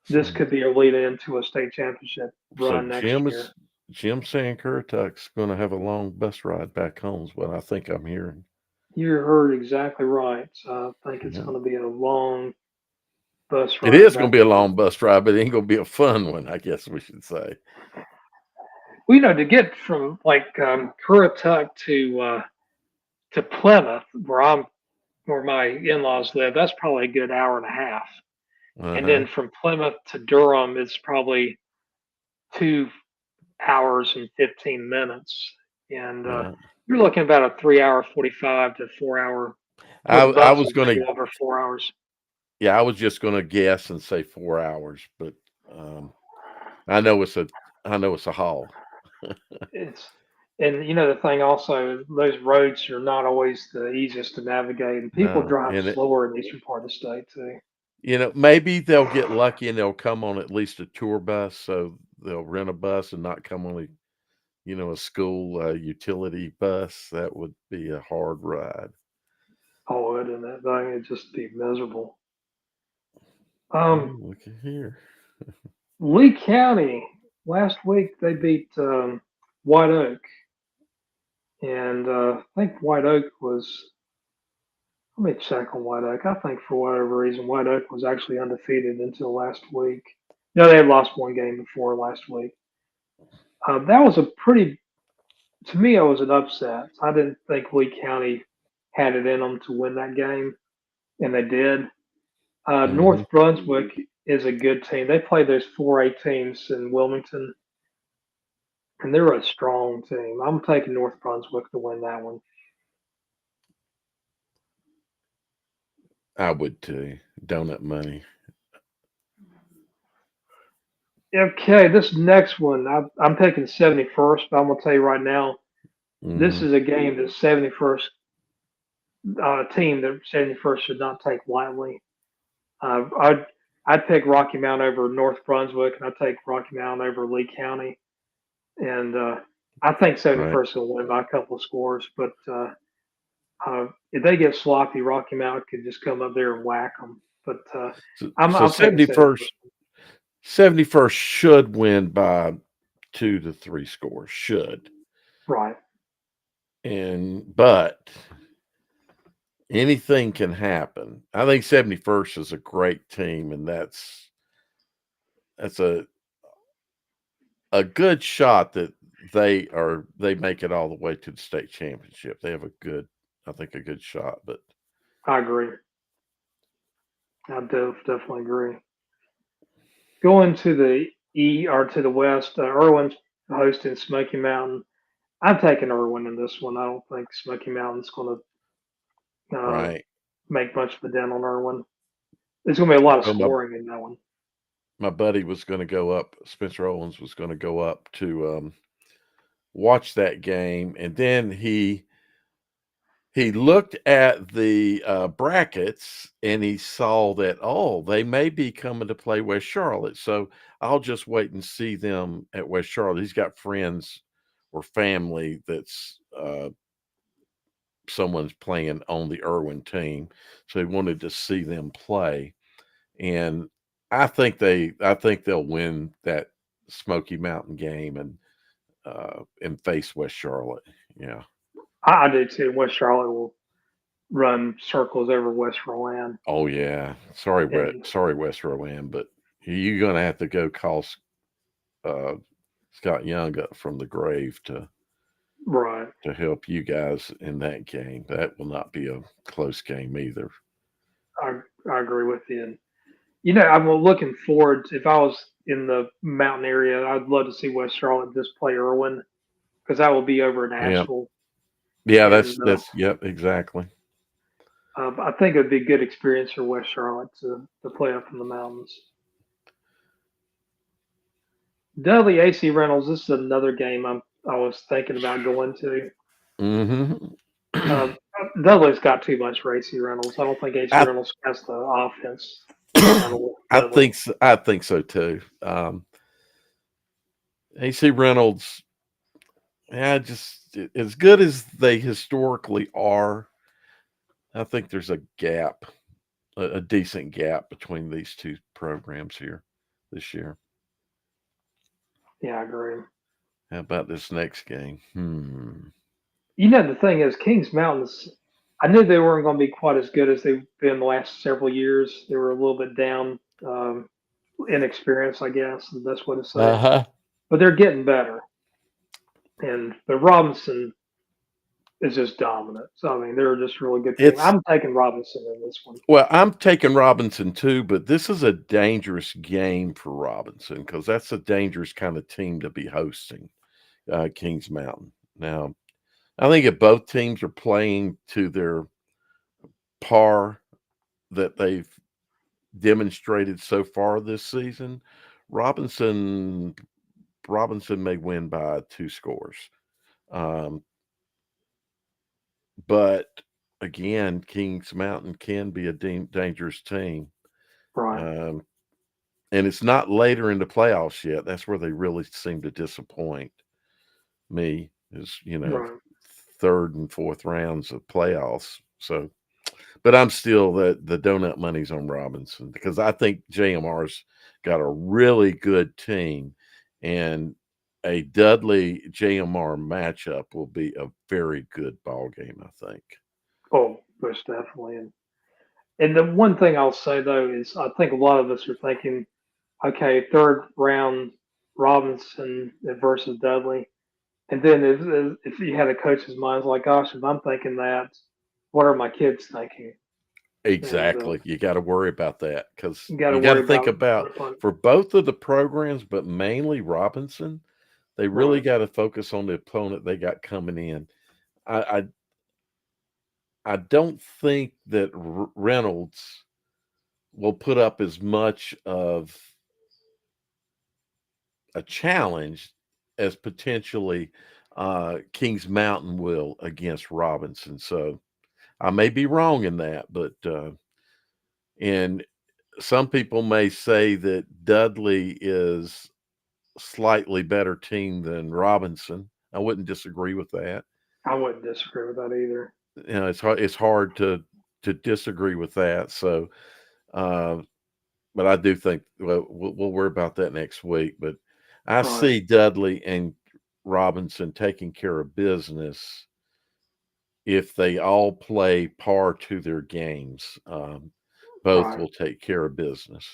S2: this
S1: So
S2: could be a lead into a state championship
S1: so
S2: run next year.
S1: Jim saying Currituck's gonna have a long bus ride back home is what I think I'm hearing.
S2: You heard exactly right. So I think it's
S1: Yeah.
S2: going to be a long bus
S1: It
S2: ride
S1: is gonna
S2: back
S1: be a
S2: home.
S1: long bus ride, but it ain't gonna be a fun one, I guess we should say.
S2: Well, to get from like Currituck to Plymouth, where my in-laws live, that's probably a good hour and a half. And
S1: Uh-huh.
S2: then from Plymouth to Durham, it's probably 2 hours and 15 minutes. And
S1: Yeah.
S2: you're looking about a 3 hour, 45 to 4 hour
S1: I
S2: with
S1: I
S2: bus
S1: was
S2: will
S1: gonna
S2: take over 4 hours.
S1: yeah, I was just gonna guess and say 4 hours, but um I know it's a I know it's a haul.
S2: It's and the thing also, those roads are not always the easiest to navigate, and people
S1: No.
S2: drive
S1: And it
S2: slower in the eastern part of the state too.
S1: maybe they'll get lucky and they'll come on at least a tour bus, so they'll rent a bus and not come on a school utility bus. That would be a hard ride.
S2: Oh, it and that thing, it'd just be miserable.
S1: Oh,
S2: Um,
S1: look at here.
S2: Lee County last week they beat White Oak, and I think White Oak was. Let me check on White Oak. I think for whatever reason, White Oak was actually undefeated until last week. No, they had lost one game before last week. That was a pretty, to me, it was an upset. I didn't think Lee County had it in them to win that game, and they did.
S1: Hmm.
S2: North Brunswick is a good team. They play those 4A teams in Wilmington, and they're a strong team. I'm taking North Brunswick to win that one.
S1: I would too. Donut money.
S2: Okay, this next one, I'm taking 71st, but I'm gonna tell you right now, this
S1: Hmm.
S2: is a game that 71st team that 71st should not take lightly. I'd pick Rocky Mount over North Brunswick, and I'd take Rocky Mount over Lee County, and I think
S1: Right.
S2: 71st will win by a couple of scores. But if they get sloppy, Rocky Mount could just come up there and whack them. But
S1: So
S2: I'm taking 71st.
S1: 71st should win by 2 to 3 scores. Should.
S2: Right,
S1: But anything can happen. I think 71st is a great team, and that's a good shot that they make it all the way to the state championship. They have I think a good shot, but
S2: I agree. Definitely agree. Going to the or to the west, Irwin's hosting Smoky Mountain. I'm taking Irwin in this one. I don't think Smoky Mountain's going to
S1: right.
S2: make much of a dent on Irwin. There's going to be a lot of
S1: So
S2: scoring in that one.
S1: my buddy was going to go up. Spencer Owens was going to go up to watch that game, and then he looked at the brackets and he saw that, oh, they may be coming to play West Charlotte. So I'll just wait and see them at West Charlotte. He's got friends or family that's someone's playing on the Irwin team. So he wanted to see them play. And I think they'll win that Smoky Mountain game and face West Charlotte. Yeah.
S2: I do too. West Charlotte will run circles over West Rowan.
S1: Oh yeah.
S2: And
S1: Sorry, West Rowan, but you're gonna have to go call uh, Scott Young up from the grave
S2: right,
S1: to help you guys in that game. That will not be a close game either.
S2: I agree with you. And I'm looking forward. If I was in the mountain area, I'd love to see West Charlotte just play Irwin because that will be over in
S1: Yeah.
S2: Asheville.
S1: Yeah,
S2: And
S1: that's yep, exactly.
S2: I think it'd be a good experience for West Charlotte to play up in the mountains. Dudley AC Reynolds. This is another game I was thinking about going to.
S1: Mm-hmm.
S2: Uh, Dudley's got too much for AC Reynolds. I don't think AC
S1: I
S2: Reynolds has the offense to handle Dudley.
S1: I think so too. AC Reynolds, yeah, just as good as they historically are, I think there's a gap, a decent gap between these two programs here this year.
S2: Yeah, I agree.
S1: How about this next game?
S2: The thing is, Kings Mountains. I knew they weren't going to be quite as good as they've been the last several years. They were a little bit down, in experience, I guess, is the best way to say it.
S1: Uh-huh.
S2: But they're getting better. But Robinson is just dominant. So I mean, they're just a really good team.
S1: It's
S2: I'm taking Robinson in this one.
S1: Well, I'm taking Robinson too, but this is a dangerous game for Robinson because that's a dangerous kind of team to be hosting, Kings Mountain. Now, I think if both teams are playing to their par that they've demonstrated so far this season, Robinson may win by 2 scores. Um, but again, Kings Mountain can be a dangerous team.
S2: Right.
S1: Um, and it's not later in the playoffs yet. That's where they really seem to disappoint me is,
S2: Right.
S1: third and fourth rounds of playoffs. So, but I'm still the donut money's on Robinson because I think JMR's got a really good team, and a Dudley JMR matchup will be a very good ball game, I think.
S2: Oh, most definitely. And the one thing I'll say though is I think a lot of us are thinking, okay, third round Robinson versus Dudley. And then if you had a coach's mind, it's like, gosh, if I'm thinking that, what are my kids thinking? And
S1: Exactly. You got to worry about that because
S2: you got to
S1: you got to
S2: worry
S1: think
S2: about
S1: about for both of the programs, but mainly Robinson, they really
S2: right.
S1: got to focus on the opponent they got coming in. I I don't think that Reynolds will put up as much of a challenge as potentially Kings Mountain will against Robinson. So I may be wrong in that, but and some people may say that Dudley is slightly better team than Robinson. I wouldn't disagree with that.
S2: I wouldn't disagree with that either.
S1: It's hard to disagree with that. So, uh, but I do think we'll worry about that next week. But I
S2: Right.
S1: see Dudley and Robinson taking care of business if they all play par to their games. Both
S2: Right.
S1: will take care of business.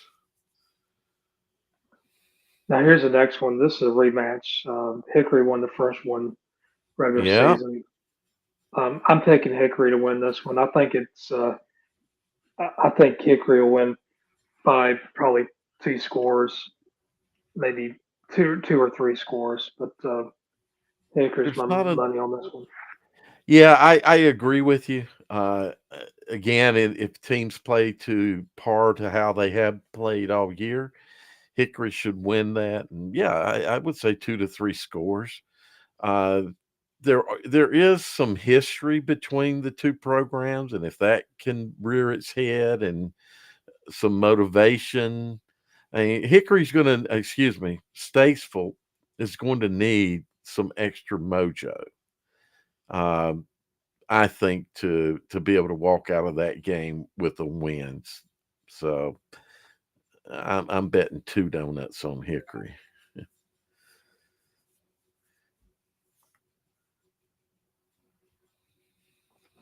S2: Now here's the next one. This is a rematch. Hickory won the first one regular
S1: Yeah,
S2: season. I'm taking Hickory to win this one. I think it's. I think Hickory will win by probably 2 scores, maybe two or 3 scores. But Hickory's
S1: there's
S2: my
S1: not a
S2: money on this one.
S1: Yeah, I agree with you. again, if teams play to par to how they have played all year, Hickory should win that. And yeah, I would say 2 to 3 scores. Uh, there is some history between the two programs, and if that can rear its head and some motivation, I mean, Statesville is going to need some extra mojo. Um, I think to be able to walk out of that game with the wins. So I'm betting 2 donuts on Hickory.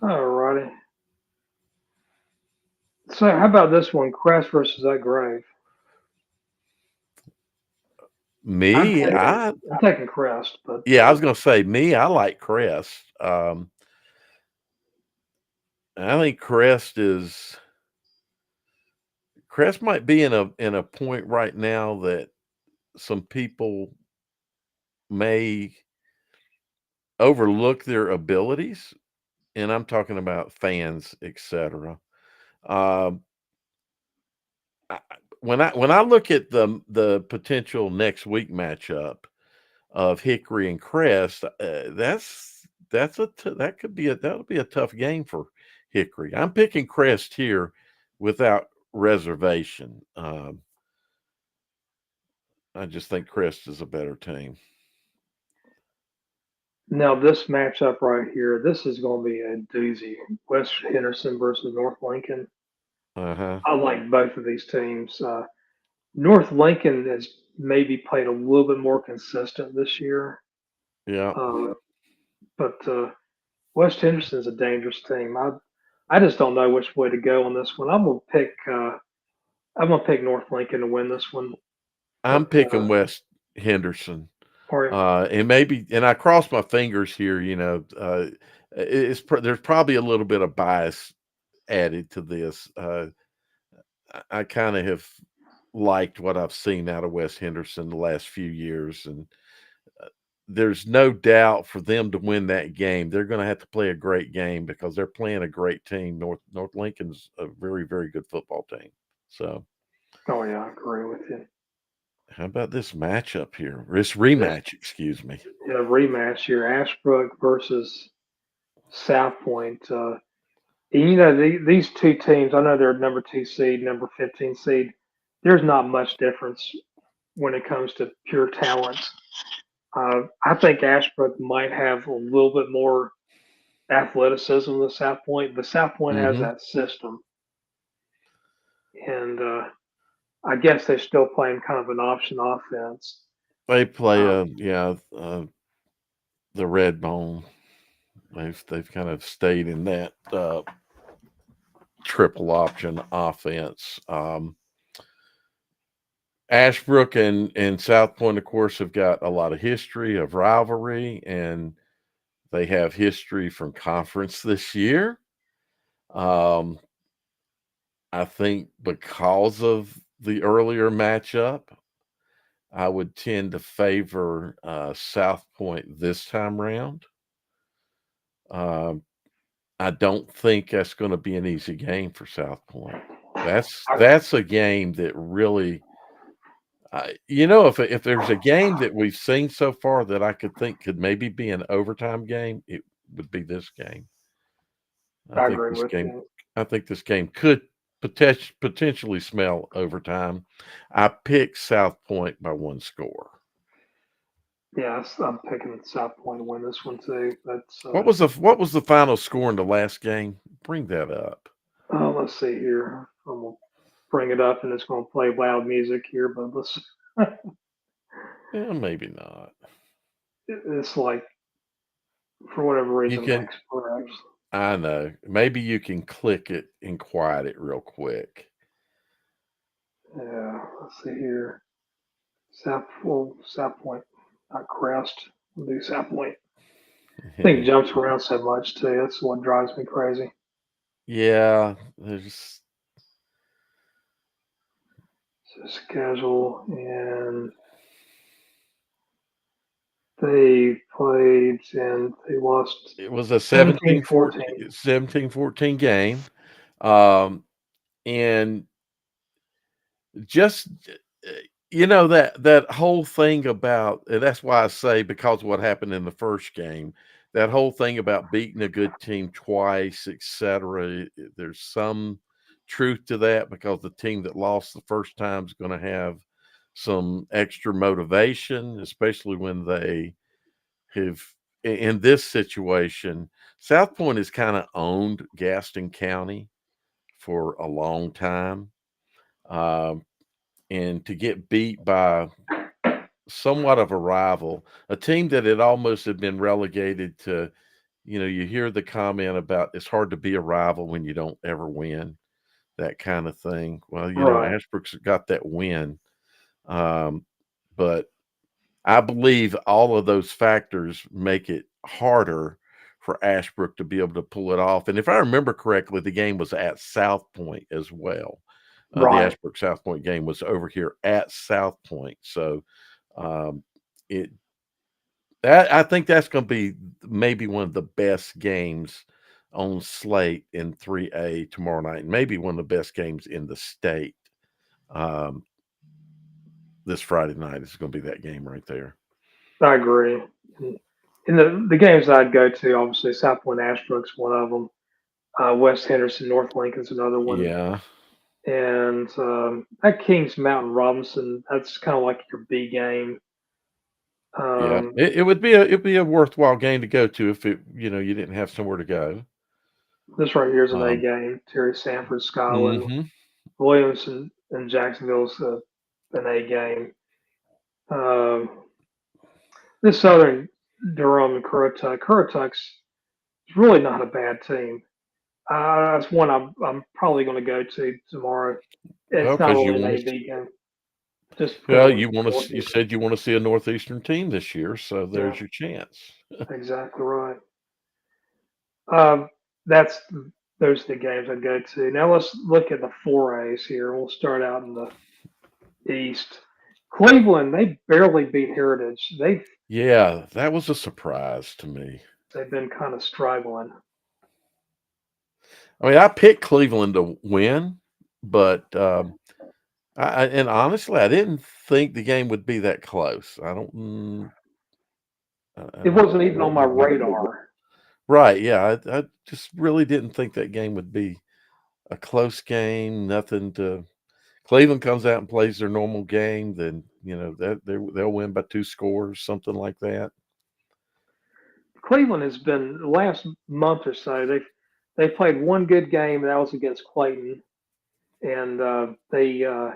S2: All righty. So how about this one, Crest versus that Grave? I'm
S1: Me,
S2: taking I'm taking Crest, but
S1: yeah, I was gonna say me. I like Crest. I think Crest might be in a point right now that some people may overlook their abilities, and I'm talking about fans, etc. Um, I, when I look at the potential next week matchup of Hickory and Crest, that'll be a tough game for Hickory. I'm picking Crest here without reservation. I just think Crest is a better team.
S2: now this matchup right here, this is going to be a doozy. West Henderson versus North Lincoln.
S1: Uh huh.
S2: I like both of these teams. North Lincoln has maybe played a little bit more consistent this year,
S1: Yeah.
S2: uh, but West Henderson's a dangerous team. I just don't know which way to go on this one. I'm gonna pick North Lincoln to win this one,
S1: I'm
S2: but
S1: picking West Henderson.
S2: or
S1: And I cross my fingers here. There's probably a little bit of bias added to this. I kind of have liked what I've seen out of West Henderson the last few years, and there's no doubt for them to win that game, they're going to have to play a great game because they're playing a great team. North Lincoln's a very, very good football team. So,
S2: oh yeah, I agree with you.
S1: how about this matchup here? This
S2: This
S1: rematch, excuse me.
S2: rematch here, Ashbrook versus South Point. These two teams, I know they're number 2 seed, number 15 seed. There's not much difference when it comes to pure talent. I think Ashbrook might have a little bit more athleticism than South Point, but South Point has
S1: Hmm.
S2: that system, and I guess they're still playing kind of an option offense.
S1: They play
S2: Um,
S1: the red bone. They've kind of stayed in that triple option offense. Ashbrook and South Point, of course, have got a lot of history of rivalry, and they have history from conference this year. Um, I think because of the earlier matchup, I would tend to favor South Point this time round. Um, I don't think that's going to be an easy game for South Point.
S2: I,
S1: That's a game that really, if there's a game that we've seen so far that I could think could maybe be an overtime game, it would be this game. I
S2: I
S1: think
S2: agree
S1: this
S2: with
S1: game,
S2: you.
S1: I think this game could potentially smell overtime. I pick South Point by 1 score.
S2: Yes, I'm picking South Point to win this one too. That's
S1: What was the final score in the last game? Bring that up.
S2: let's see here. I'm gonna bring it up, and it's gonna play loud music here, but let's.
S1: Yeah, maybe not.
S2: It's like for whatever
S1: You
S2: reason,
S1: can.
S2: Max Perez.
S1: I know. Maybe you can click it and quiet it real quick.
S2: Yeah, let's see here. South Point, not Crest. We'll do South Point. I think it jumps around so much too. That's what drives me crazy.
S1: Yeah, there's
S2: So schedule, and they played and they lost
S1: it was a
S2: 17
S1: 17-14
S2: 14.
S1: 17-14 game. Um, and just that whole thing about, and that's why I say, because of what happened in the first game, that whole thing about beating a good team twice, etc. There's some truth to that, because the team that lost the first time is going to have some extra motivation, especially when they have, in this situation, South Point has kind of owned Gaston County for a long time. Um, and to get beat by somewhat of a rival, a team that had been relegated to, you hear the comment about it's hard to be a rival when you don't ever win, that kind of thing. Well,
S2: Right.
S1: Ashbrook's got that win. Um, but I believe all of those factors make it harder for Ashbrook to be able to pull it off. And if I remember correctly, the game was at South Point as well. The
S2: Right.
S1: Ashbrook South Point game was over here at South Point. So um, it that I think that's going to be maybe one of the best games on slate in 3A tomorrow night. Maybe one of the best games in the state. Um, this Friday night is going to be that game right there.
S2: I agree. In the games I'd go to, obviously South Point Ashbrook's one of them. West Henderson North Lincoln's another one,
S1: Yeah,
S2: and that Kings Mountain Robinson, that's kind of like your B game.
S1: yeah.
S2: Um,
S1: It'd be a worthwhile game to go to if you didn't have somewhere to go.
S2: this right here is an A
S1: Um,
S2: game. Terry Sanford, Skyland,
S1: mhm.
S2: Williamson, and Jacksonville's an A game. Um, this Southern Durham and Currituck. Currituck's really not a bad team. That's one I'm probably going to go to tomorrow.
S1: Well,
S2: It's not
S1: because you
S2: really an
S1: want to.
S2: A-B game, just
S1: Well,
S2: purely
S1: you want to. You
S2: Northeastern.
S1: said you want to see a northeastern team this year, so
S2: Yeah,
S1: there's your chance.
S2: exactly right. Um, that's those are the games I go to. Now let's look at the 4As here. We'll start out in the East. Cleveland, they barely beat Heritage.
S1: Yeah, that was a surprise to me.
S2: They've been kind of struggling.
S1: I mean, I picked Cleveland to win, but and honestly, I didn't think the game would be that close. I don't. I
S2: It
S1: don't
S2: wasn't
S1: know
S2: even on
S1: what
S2: my
S1: would make.
S2: radar.
S1: Right? Yeah, I just really didn't think that game would be a close game. Nothing to. Cleveland comes out and plays their normal game, then that they'll win by 2 scores, something like that.
S2: Cleveland has been the last month or so. They played one good game, and that was against Clayton, and they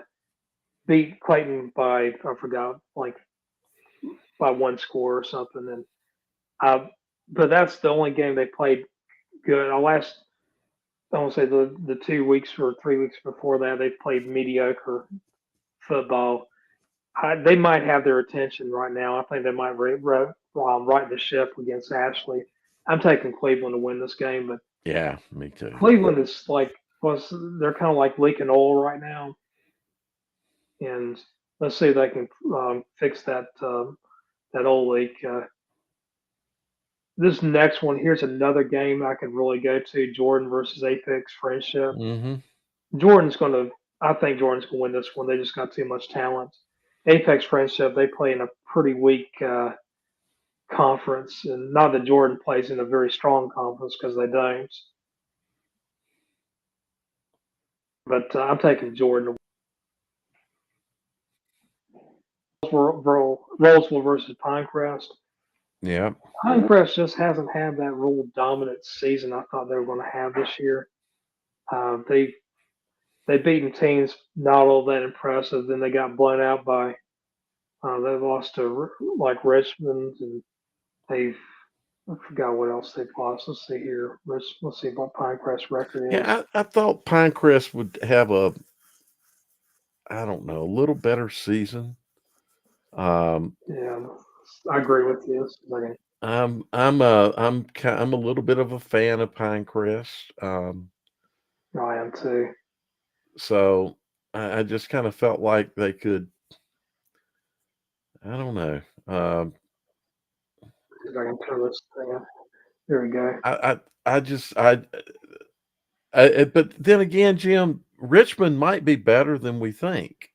S2: beat Clayton by I forgot like by one score or something. And uh, but that's the only game they played good. I won't say the 2 weeks or 3 weeks before that they played mediocre football. They might have their attention right now. I think they might right the ship against Ashley. I'm taking Cleveland to win this game, but
S1: Yeah, me too.
S2: Cleveland is like plus they're kind of like leaking oil right now, and let's see if they can fix that old leak. This next one here's another game I could really go to: Jordan versus Apex Friendship.
S1: Hmm.
S2: Jordan's going to, I think Jordan's going to win this one. They just got too much talent. Apex Friendship, they play in a pretty weak conference, and not that Jordan plays in a very strong conference because they don't. But I'm taking Jordan. Roseville versus Pinecrest.
S1: Yeah.
S2: Pinecrest just hasn't had that real dominant season I thought they were going to have this year. They beaten teams not all that impressive. Then they got blown out by they lost to like Richmond, and they've I forgot what else they've lost. Let's see here. Let's see what Pinecrest record is.
S1: Yeah, I thought Pinecrest would have I don't know, a little better season. Um,
S2: Yeah, I agree with you.
S1: I'm a little bit of a fan of Pinecrest.
S2: I am too.
S1: So I just kind of felt like they could. I don't know.
S2: See if I can turn this thing up. There we go.
S1: I just I But then again, Jim, Richmond might be better than we think.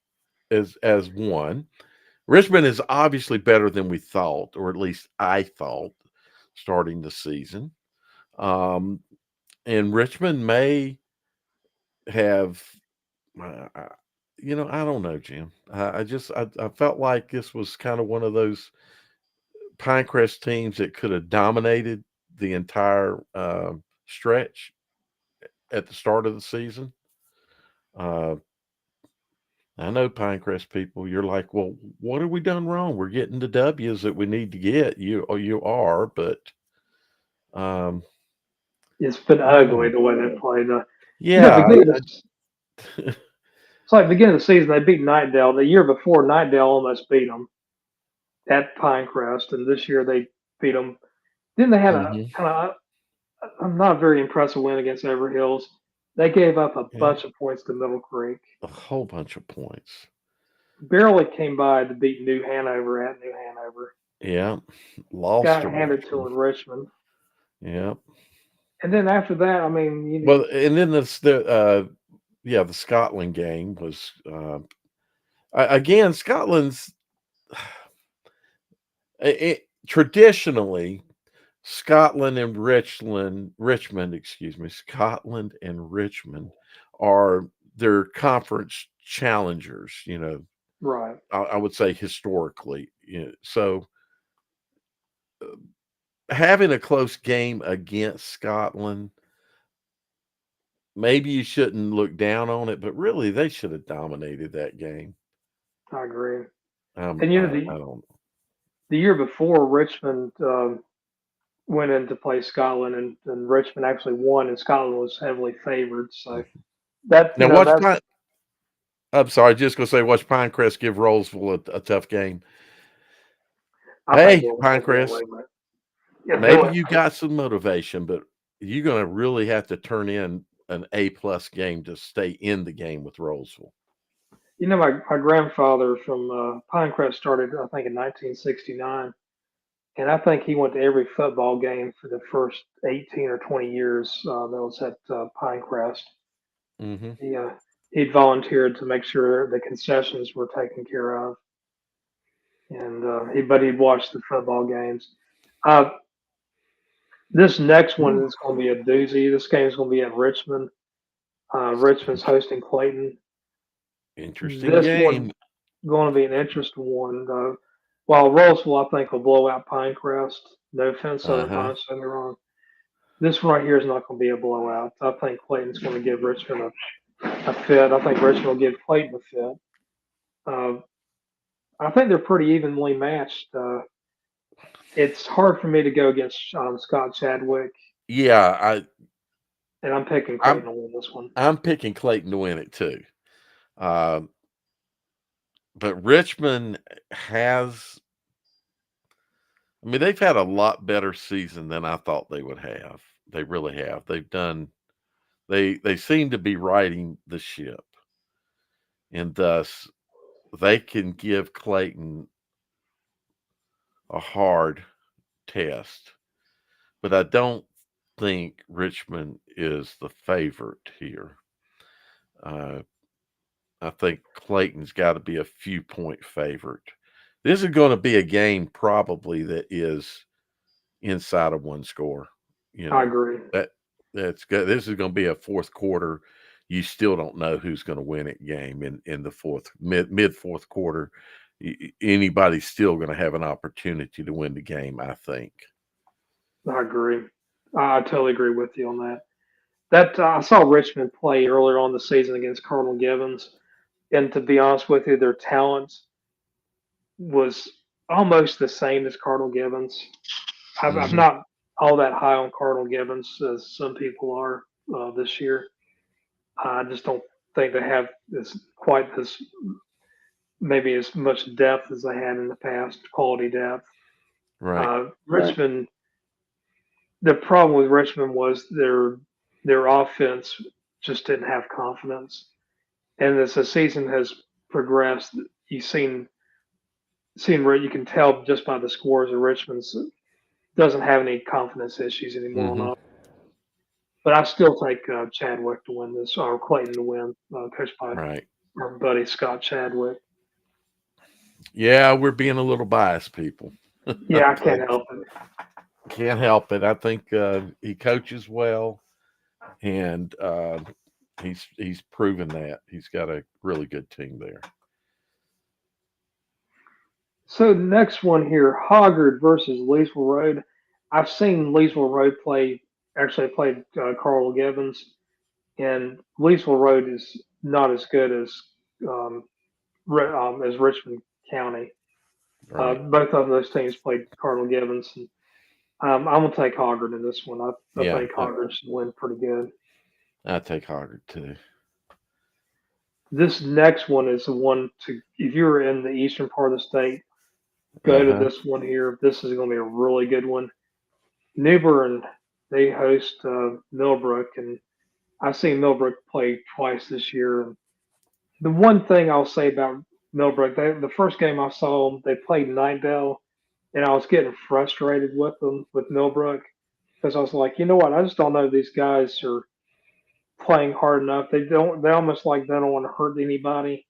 S1: As one, Richmond is obviously better than we thought, or at least I thought, starting the season. Um, and Richmond may have, uh, uh, I don't know, Jim. I felt like this was kind of one of those Pinecrest teams that could have dominated the entire stretch at the start of the season. Uh, I know Pinecrest people. You're like, well, what have we done wrong? We're getting the W's that we need to get. You are, but um,
S2: It's been
S1: I don't
S2: ugly
S1: know.
S2: the way they played.
S1: Yeah,
S2: Beginning of it's like beginning of the season they beat Nightdale. The year before, Nightdale almost beat them at Pinecrest, and this year they beat them. Then they had a
S1: mhm,
S2: kind of a not very impressive win against Everhills. They gave up a
S1: yeah,
S2: bunch of points to Middle Creek.
S1: a whole bunch of points.
S2: Barely came by to beat New Hanover at New Hanover.
S1: Yeah, lost
S2: Got
S1: to
S2: handed to
S1: Richmond.
S2: in Richmond.
S1: Yeah.
S2: And then after that, I mean,
S1: Well, and then the Scotland game was again Scotland's traditionally Richmond, excuse me, Scotland and Richmond are their conference challengers.
S2: right.
S1: I would say historically. So having a close game against Scotland, maybe you shouldn't look down on it, but really they should have dominated that game.
S2: I agree. And
S1: I don't.
S2: the year before, Richmond went in to play Scotland, and Richmond actually won, and Scotland was heavily favored. So that
S1: Now watch
S2: that's
S1: Pine. I'm sorry, just gonna say watch Pinecrest give Rollsville a tough game.
S2: I think
S1: Hey,
S2: we'll get away
S1: Pinecrest,
S2: with it. Yeah, do
S1: maybe
S2: it.
S1: you got some motivation, but you're gonna really have to turn in an A+ game to stay in the game with Rollsville.
S2: My grandfather from Pinecrest started, I think, in 1969, and I think he went to every football game for the first 18 or 20 years that was at Pinecrest.
S1: Hmm.
S2: He'd volunteered to make sure the concessions were taken care of, and he'd watch the football games. Uh, this next one is going to be a doozy. This game is going to be at Richmond. Richmond's hosting Clayton.
S1: Interesting
S2: This one
S1: game.
S2: going to be an interesting one. While Roseville, I think, will blow out Pinecrest. No offense,
S1: Uh
S2: Southern
S1: huh.
S2: Pines, don't get me wrong. This one right here is not going to be a blowout. I think Clayton's going to give Richmond a fit. I think Richmond will give Clayton a fit. Uh, I think they're pretty evenly matched. It's hard for me to go against Scott Chadwick,
S1: Yeah,
S2: and I'm picking
S1: I'm
S2: Clayton to win this one.
S1: I'm picking Clayton to win it too. Um, but Richmond has. I mean, they've had a lot better season than I thought they would have. They really have. They've done. They seem to be riding the ship, and thus they can give Clayton a hard test. But I don't think Richmond is the favorite here. Uh, I think Clayton's got to be a few point favorite. This is going to be a game probably that is inside of one score. You
S2: I
S1: know
S2: agree.
S1: that that's good. This is going to be a fourth quarter. You still don't know who's going to win it game in the mid fourth quarter. Anybody's still going to have an opportunity to win the game. I think.
S2: I agree. I totally agree with you on that. That I saw Richmond play earlier on the season against Colonel Gibbons, and to be honest with you, their talent was almost the same as Cardinal Gibbons. I'm
S1: Hmm.
S2: not all that high on Cardinal Gibbons as some people are this year. I just don't think they have this quite this maybe as much depth as they had in the past, quality depth.
S1: Right.
S2: Richmond, the problem with Richmond was their offense just didn't have confidence, and as the season has progressed, you've seen where you can tell just by the scores of Richmond's doesn't have any confidence issues anymore on
S1: Hmm.
S2: offense. but I still take Chadwick to win this, or Clayton to win, coached by
S1: Right.
S2: our buddy Scott Chadwick.
S1: Yeah, we're being a little biased, people.
S2: Yeah, I
S1: But
S2: can't help it.
S1: can't help it. I think he coaches well, and he's proven that he's got a really good team there.
S2: So the next one here, Hoggard versus Leesville Road. I've seen Leesville Road play, actually played Carl Gibbons, and Leesville Road is not as good um, as Richmond County.
S1: Right.
S2: Both of those teams played Cardinal Gibbons. And, I'm gonna take Hoggard in this one. I
S1: Yeah,
S2: think Hoggard should win pretty good.
S1: I take Hoggard too.
S2: This next one is the one to if you're in the eastern part of the state, go
S1: Uh
S2: to
S1: huh.
S2: this one here. This is gonna be a really good one. New Bern, they host Millbrook, and I've seen Millbrook play twice this year. The one thing I'll say about Millbrook, the first game I saw them, they played Nightdale, and I was getting frustrated with them with Millbrook because I was like, you know what? I just don't know if these guys are playing hard enough. They don't. They almost like they don't want to hurt anybody,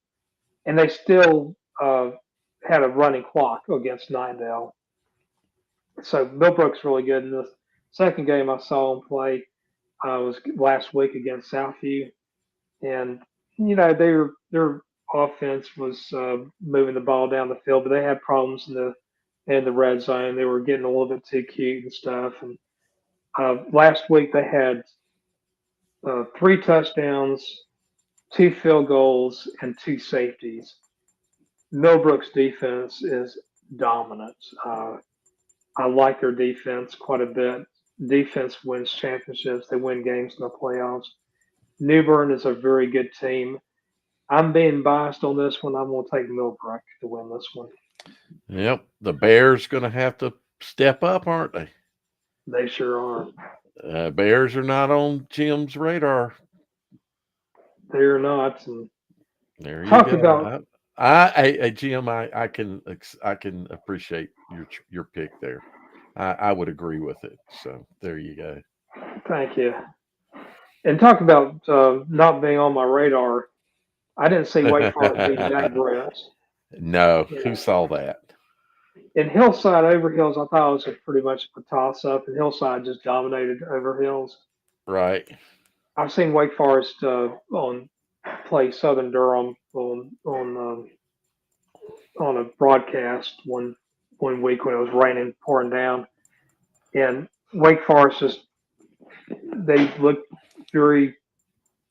S2: and they still had a running clock against Nightdale. So Millbrook's really good. In the second game I saw them play was last week against Southview, and their offense was moving the ball down the field, but they had problems in the red zone. They were getting a little bit too cute and stuff. And last week they had 3 touchdowns, 2 field goals, and 2 safeties. Millbrook's defense is dominant. I like their defense quite a bit. Defense wins championships. They win games in the playoffs. New Bern is a very good team. I'm being biased on this one. I'm going to take Millbrook to win this one.
S1: Yep. The Bears going to have to step up, aren't they?
S2: They sure are.
S1: Bears are not on Jim's radar.
S2: They're not. And
S1: There you
S2: talk
S1: go.
S2: about
S1: Jim, I can appreciate your pick there. I would agree with it. So there you go.
S2: thank you. And talk about not being on my radar. I didn't see Wake Forest beat Jack Brett.
S1: No, who
S2: Yeah.
S1: saw that?
S2: And Hillside Overhills, I thought it was pretty much a toss up, and Hillside just dominated Overhills.
S1: Right.
S2: I've seen Wake Forest on play Southern Durham on a broadcast one week when it was raining, pouring down, and Wake Forest just they looked very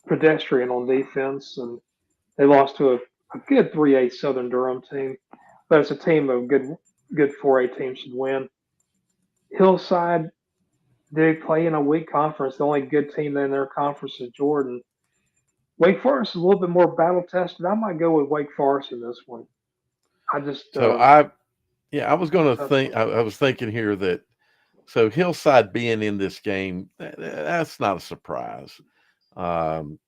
S2: pedestrian on defense, and they lost to a good 3A Southern Durham team, but it's a team of good 4A teams should win. Hillside, they play in a weak conference. The only good team in their conference is Jordan. Wake Forest is a little bit more battle tested. I might go with Wake Forest in this one. I just
S1: So I was going to
S2: that's
S1: think. I was thinking here that so Hillside being in this game, that's not a surprise. Um,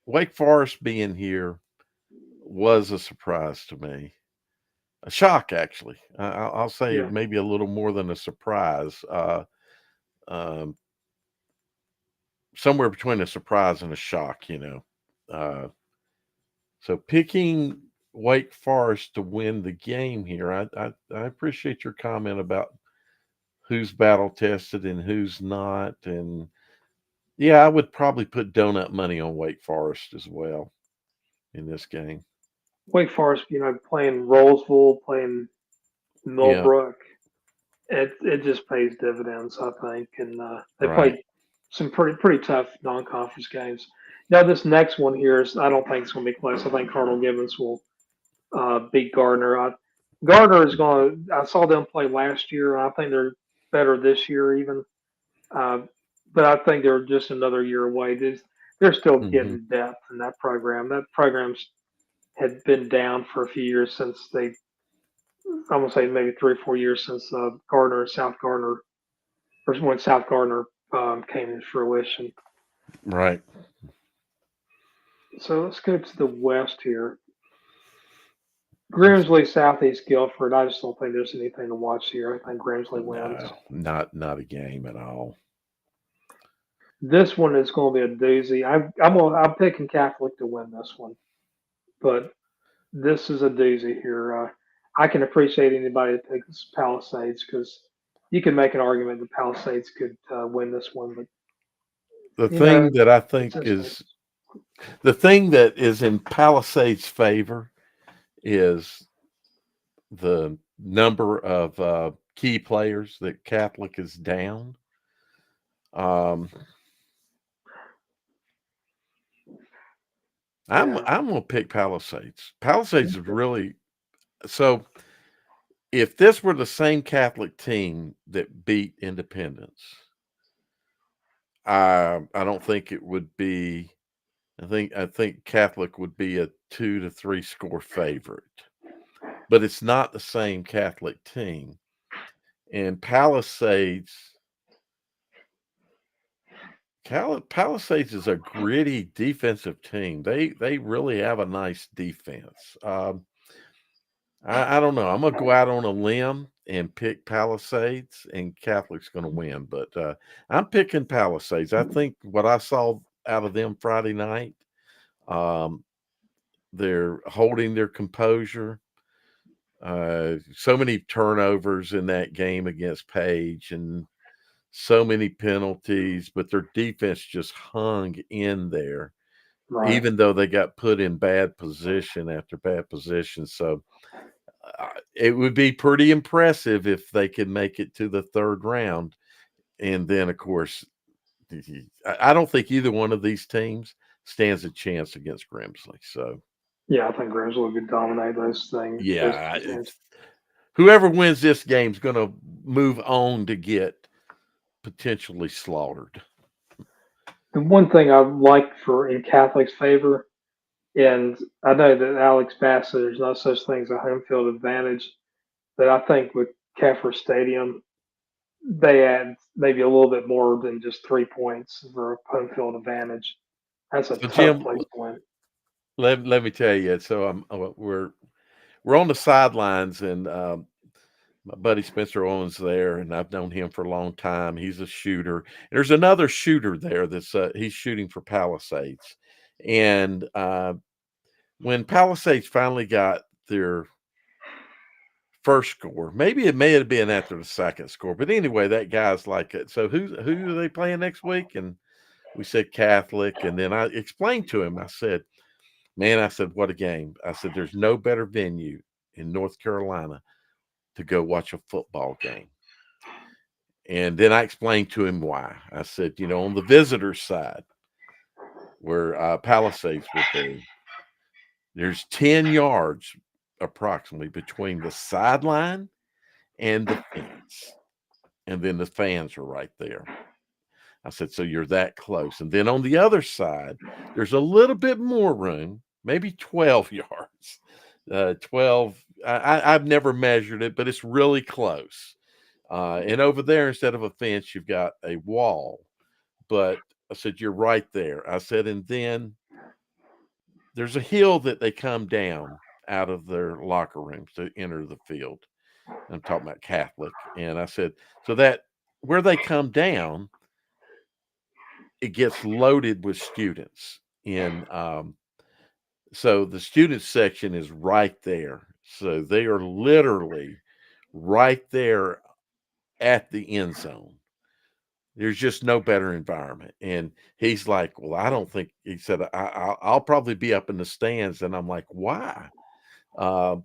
S1: Wake Forest being here was a surprise to me. A shock, actually. I'll say
S2: yeah.
S1: maybe a little more than a surprise. Um, Somewhere between a surprise and a shock. Uh, so picking Wake Forest to win the game here, I appreciate your comment about who's battle tested and who's not. And yeah, I would probably put donut money on Wake Forest as well in this game.
S2: Wake Forest, playing Rollsville, playing
S1: Yeah,
S2: Millbrook, it just pays dividends, I think. And they
S1: right.
S2: played some pretty tough non-conference games. Now this next one here is I don't think it's going to be close. I think Cardinal Gibbons will beat Gardner. Gardner is going to. I saw them play last year. And I think they're better this year even. Uh, but I think they're just another year away. They're still
S1: Hmm.
S2: getting depth in that program. That program's had been down for a few years since I'm gonna say maybe 3 or 4 years since South Gardner, or when South Gardner came to fruition.
S1: Right.
S2: So let's go to the west here. Grimsley, Southeast Guilford. I just don't think there's anything to watch here. I think Grimsley wins.
S1: No, not a game at all.
S2: This one is going to be a doozy. I'm picking Catholic to win this one, but this is a doozy here. I can appreciate anybody that picks Palisades because you can make an argument that Palisades could win this one, but
S1: The
S2: you know
S1: thing that I
S2: it's
S1: think
S2: instinct.
S1: is the thing that is in Palisades' favor is the number of key players that Catholic is down. Um, I'm
S2: Yeah,
S1: I'm gonna pick Palisades. Palisades is really so. If this were the same Catholic team that beat Independence, I don't think it would be. I think Catholic would be a 2 to 3 score favorite, but it's not the same Catholic team. And Palisades is a gritty defensive team. They really have a nice defense. I don't know. I'm gonna go out on a limb and pick Palisades, and Catholic's gonna win. But I'm picking Palisades. I think what I saw out of them Friday night, um, they're holding their composure. So many turnovers in that game against Page, and so many penalties, but their defense just hung in there,
S2: right.
S1: even though they got put in bad position after bad position. So it would be pretty impressive if they could make it to the third round. And then, of course, I don't think either one of these teams stands a chance against Grimsley. So,
S2: Yeah, I think Grimsley would dominate those things. Those
S1: yeah,
S2: two teams.
S1: whoever wins this game is going to move on to get potentially slaughtered.
S2: The one thing I like for in Catholic's favor, and I know that Alex Bassett, there's no such thing as a home field advantage, but I think with Keffer Stadium, they add maybe a little bit more than just 3 points for a home field advantage. That's a
S1: So,
S2: tough
S1: Jim,
S2: place to win.
S1: let me tell you. So, we're on the sidelines, and my buddy Spencer Owens there, and I've known him for a long time. He's a shooter. There's another shooter there that's he's shooting for Palisades, and when Palisades finally got their first score, maybe it may have been after the second score, but anyway, that guy's like, so who are they playing next week? And we said Catholic, and then I explained to him. I said, man, I said, what a game. I said, there's no better venue in North Carolina to go watch a football game. And then I explained to him why. I said, on the visitor side, where Palisades would be, there's 10 yards approximately between the sideline and the fence. And then the fans are right there. I said, so you're that close. And then on the other side, there's a little bit more room, maybe 12 yards. 12, I've never measured it, but it's really close. And over there, instead of a fence, you've got a wall. But I said, you're right there. I said, and then there's a hill that they come down out of their locker rooms to enter the field. I'm talking about Catholic. And I said, so that where they come down, it gets loaded with students. So the student section is right there. So they are literally right there at the end zone. There's just no better environment. And he's like, well, I don't think, he said, I'll probably be up in the stands. And I'm like, why? Uh,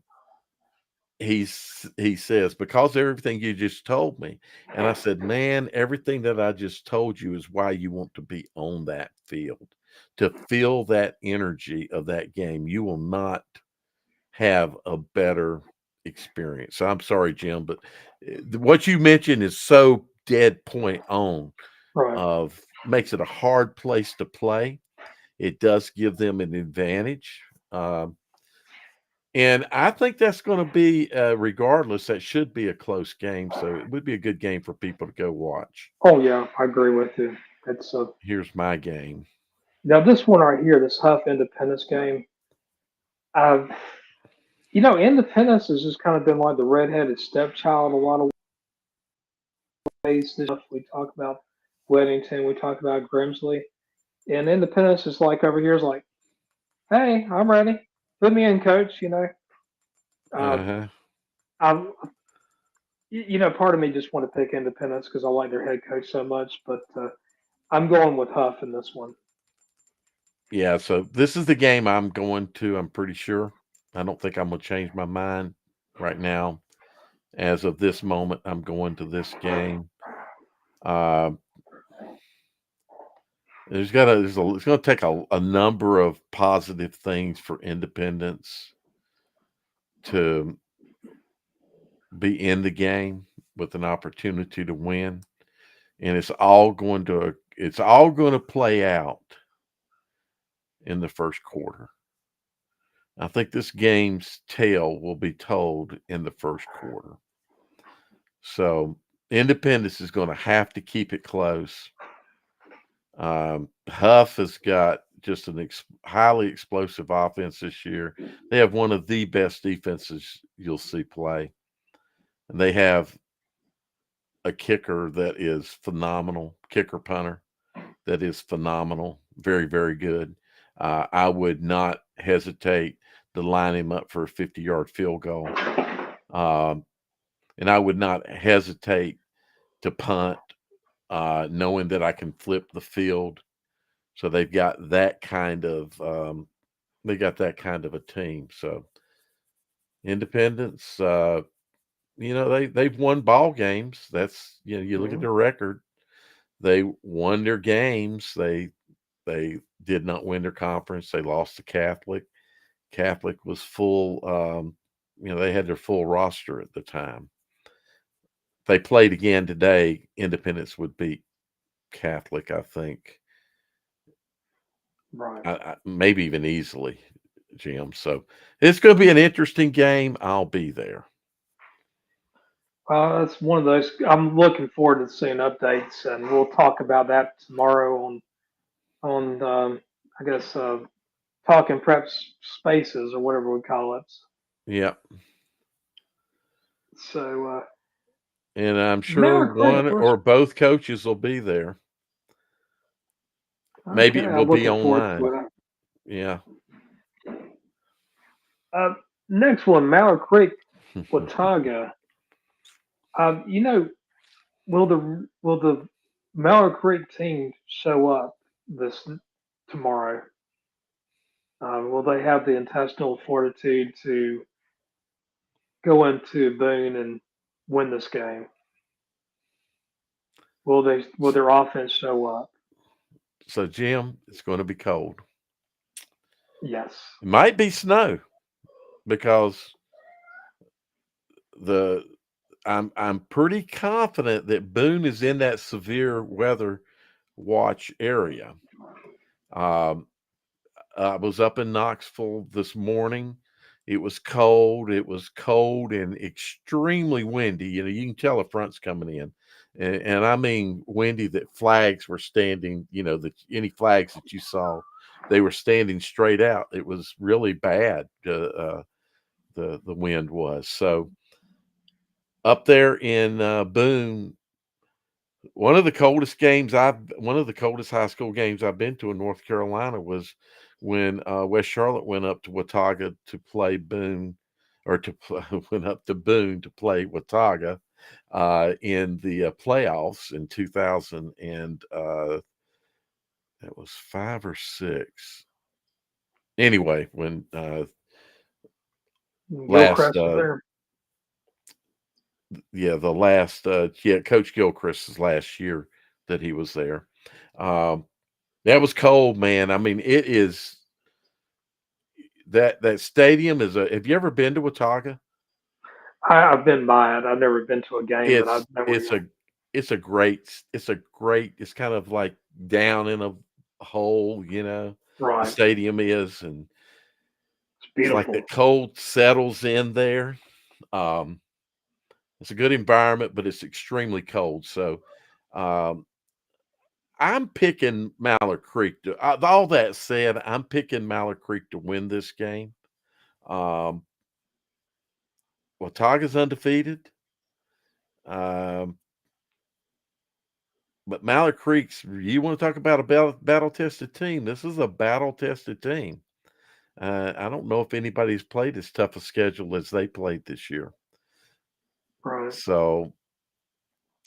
S1: he says, because of everything you just told me. And I said, man, everything that I just told you is why you want to be on that field, to feel that energy of that game. You will not have a better experience. So I'm sorry, Jim, but what you mentioned is so dead point on.
S2: Right.
S1: Of makes it a hard place to play. It does give them an advantage. And I think that's going to be, regardless, that should be a close game. So it would be a good game for people to go watch.
S2: Oh yeah, I agree with you. It's
S1: Here's my game.
S2: now this one right here, this Huff Independence game. I've Independence has just kind of been like the redheaded stepchild in a lot of ways. This stuff we talk about Weddington. We talked about Grimsley, and Independence is like over here is like, hey, I'm ready. Put me in, coach. Uh,
S1: Uh-huh.
S2: I, part of me just want to pick Independence because I like their head coach so much, but I'm going with Huff in this one.
S1: Yeah, so this is the game I'm going to, I'm pretty sure. I don't think I'm going to change my mind right now. As of this moment, I'm going to this game. Uh, it's going to take a number of positive things for Independence to be in the game with an opportunity to win, and it's all going to play out in the first quarter. I think this game's tale will be told in the first quarter. So Independence is going to have to keep it close. Huff has got just an highly explosive offense this year. They have one of the best defenses you'll see play. And they have a kicker that is phenomenal, kicker punter that is phenomenal, very, very good. I would not hesitate to line him up for a 50-yard field goal. And I would not hesitate to punt, knowing that I can flip the field. So they've got that kind of a team. So Independence, they've won ball games. That's you look at
S2: Mhm.
S1: their record. They won their games. They did not win their conference. They lost to Catholic. Catholic was full. They had their full roster at the time. If they played again today, Independence would beat Catholic, I think.
S2: Right.
S1: Maybe even easily, Jim. So it's going to be an interesting game. I'll be there.
S2: That's one of those. I'm looking forward to seeing updates, and we'll talk about that tomorrow on I guess talking prep spaces or whatever we call it.
S1: Yeah.
S2: So
S1: And I'm sure
S2: Miller Creek,
S1: one or both coaches will be there.
S2: okay,
S1: Maybe it will
S2: I'm
S1: be
S2: looking forward to
S1: online.
S2: it.
S1: Yeah.
S2: Uh, Next one, Mallard Creek, Watauga. Uh, you know, will the Mallard Creek team show up this tomorrow? Will they have the intestinal fortitude to go into Boone and win this game? Will their offense show up?
S1: So, Jim, it's going to be cold.
S2: Yes.
S1: It might be snow because the I'm pretty confident that Boone is in that severe weather watch area. Um, I was up in Knoxville this morning. It was cold. It was cold and extremely windy. You can tell a front's coming in, and I mean windy that flags were standing. That any flags that you saw, they were standing straight out. It was really bad. The wind was so up there in Boone. One of the coldest high school games I've been to in North Carolina was when West Charlotte went up to Watauga to play Boone, or went up to Boone to play Watauga in the playoffs in 2000, and that was 5 or 6. Anyway, when last
S2: Gilchrist was there.
S1: the last Coach Gilchrist's last year that he was there. Um, That was cold, man. I mean, it is that stadium is a. Have you ever been to Watauga?
S2: I've been by it. I've never been to a game, but
S1: It's
S2: I've never.
S1: it's a it's kind of like down in a hole, the
S2: Right.
S1: stadium is, and
S2: It's
S1: it's like
S2: beautiful.
S1: the cold settles in there. Um, it's a good environment, but it's extremely cold. So, um, I'm picking Mallard Creek to. All that said, I'm picking Mallard Creek to win this game. Um, Watauga's undefeated. Um, But Mallard Creek's, you want to talk about a battle-tested team? This is a battle-tested team. I don't know if anybody's played as tough a schedule as they played this year.
S2: Right.
S1: So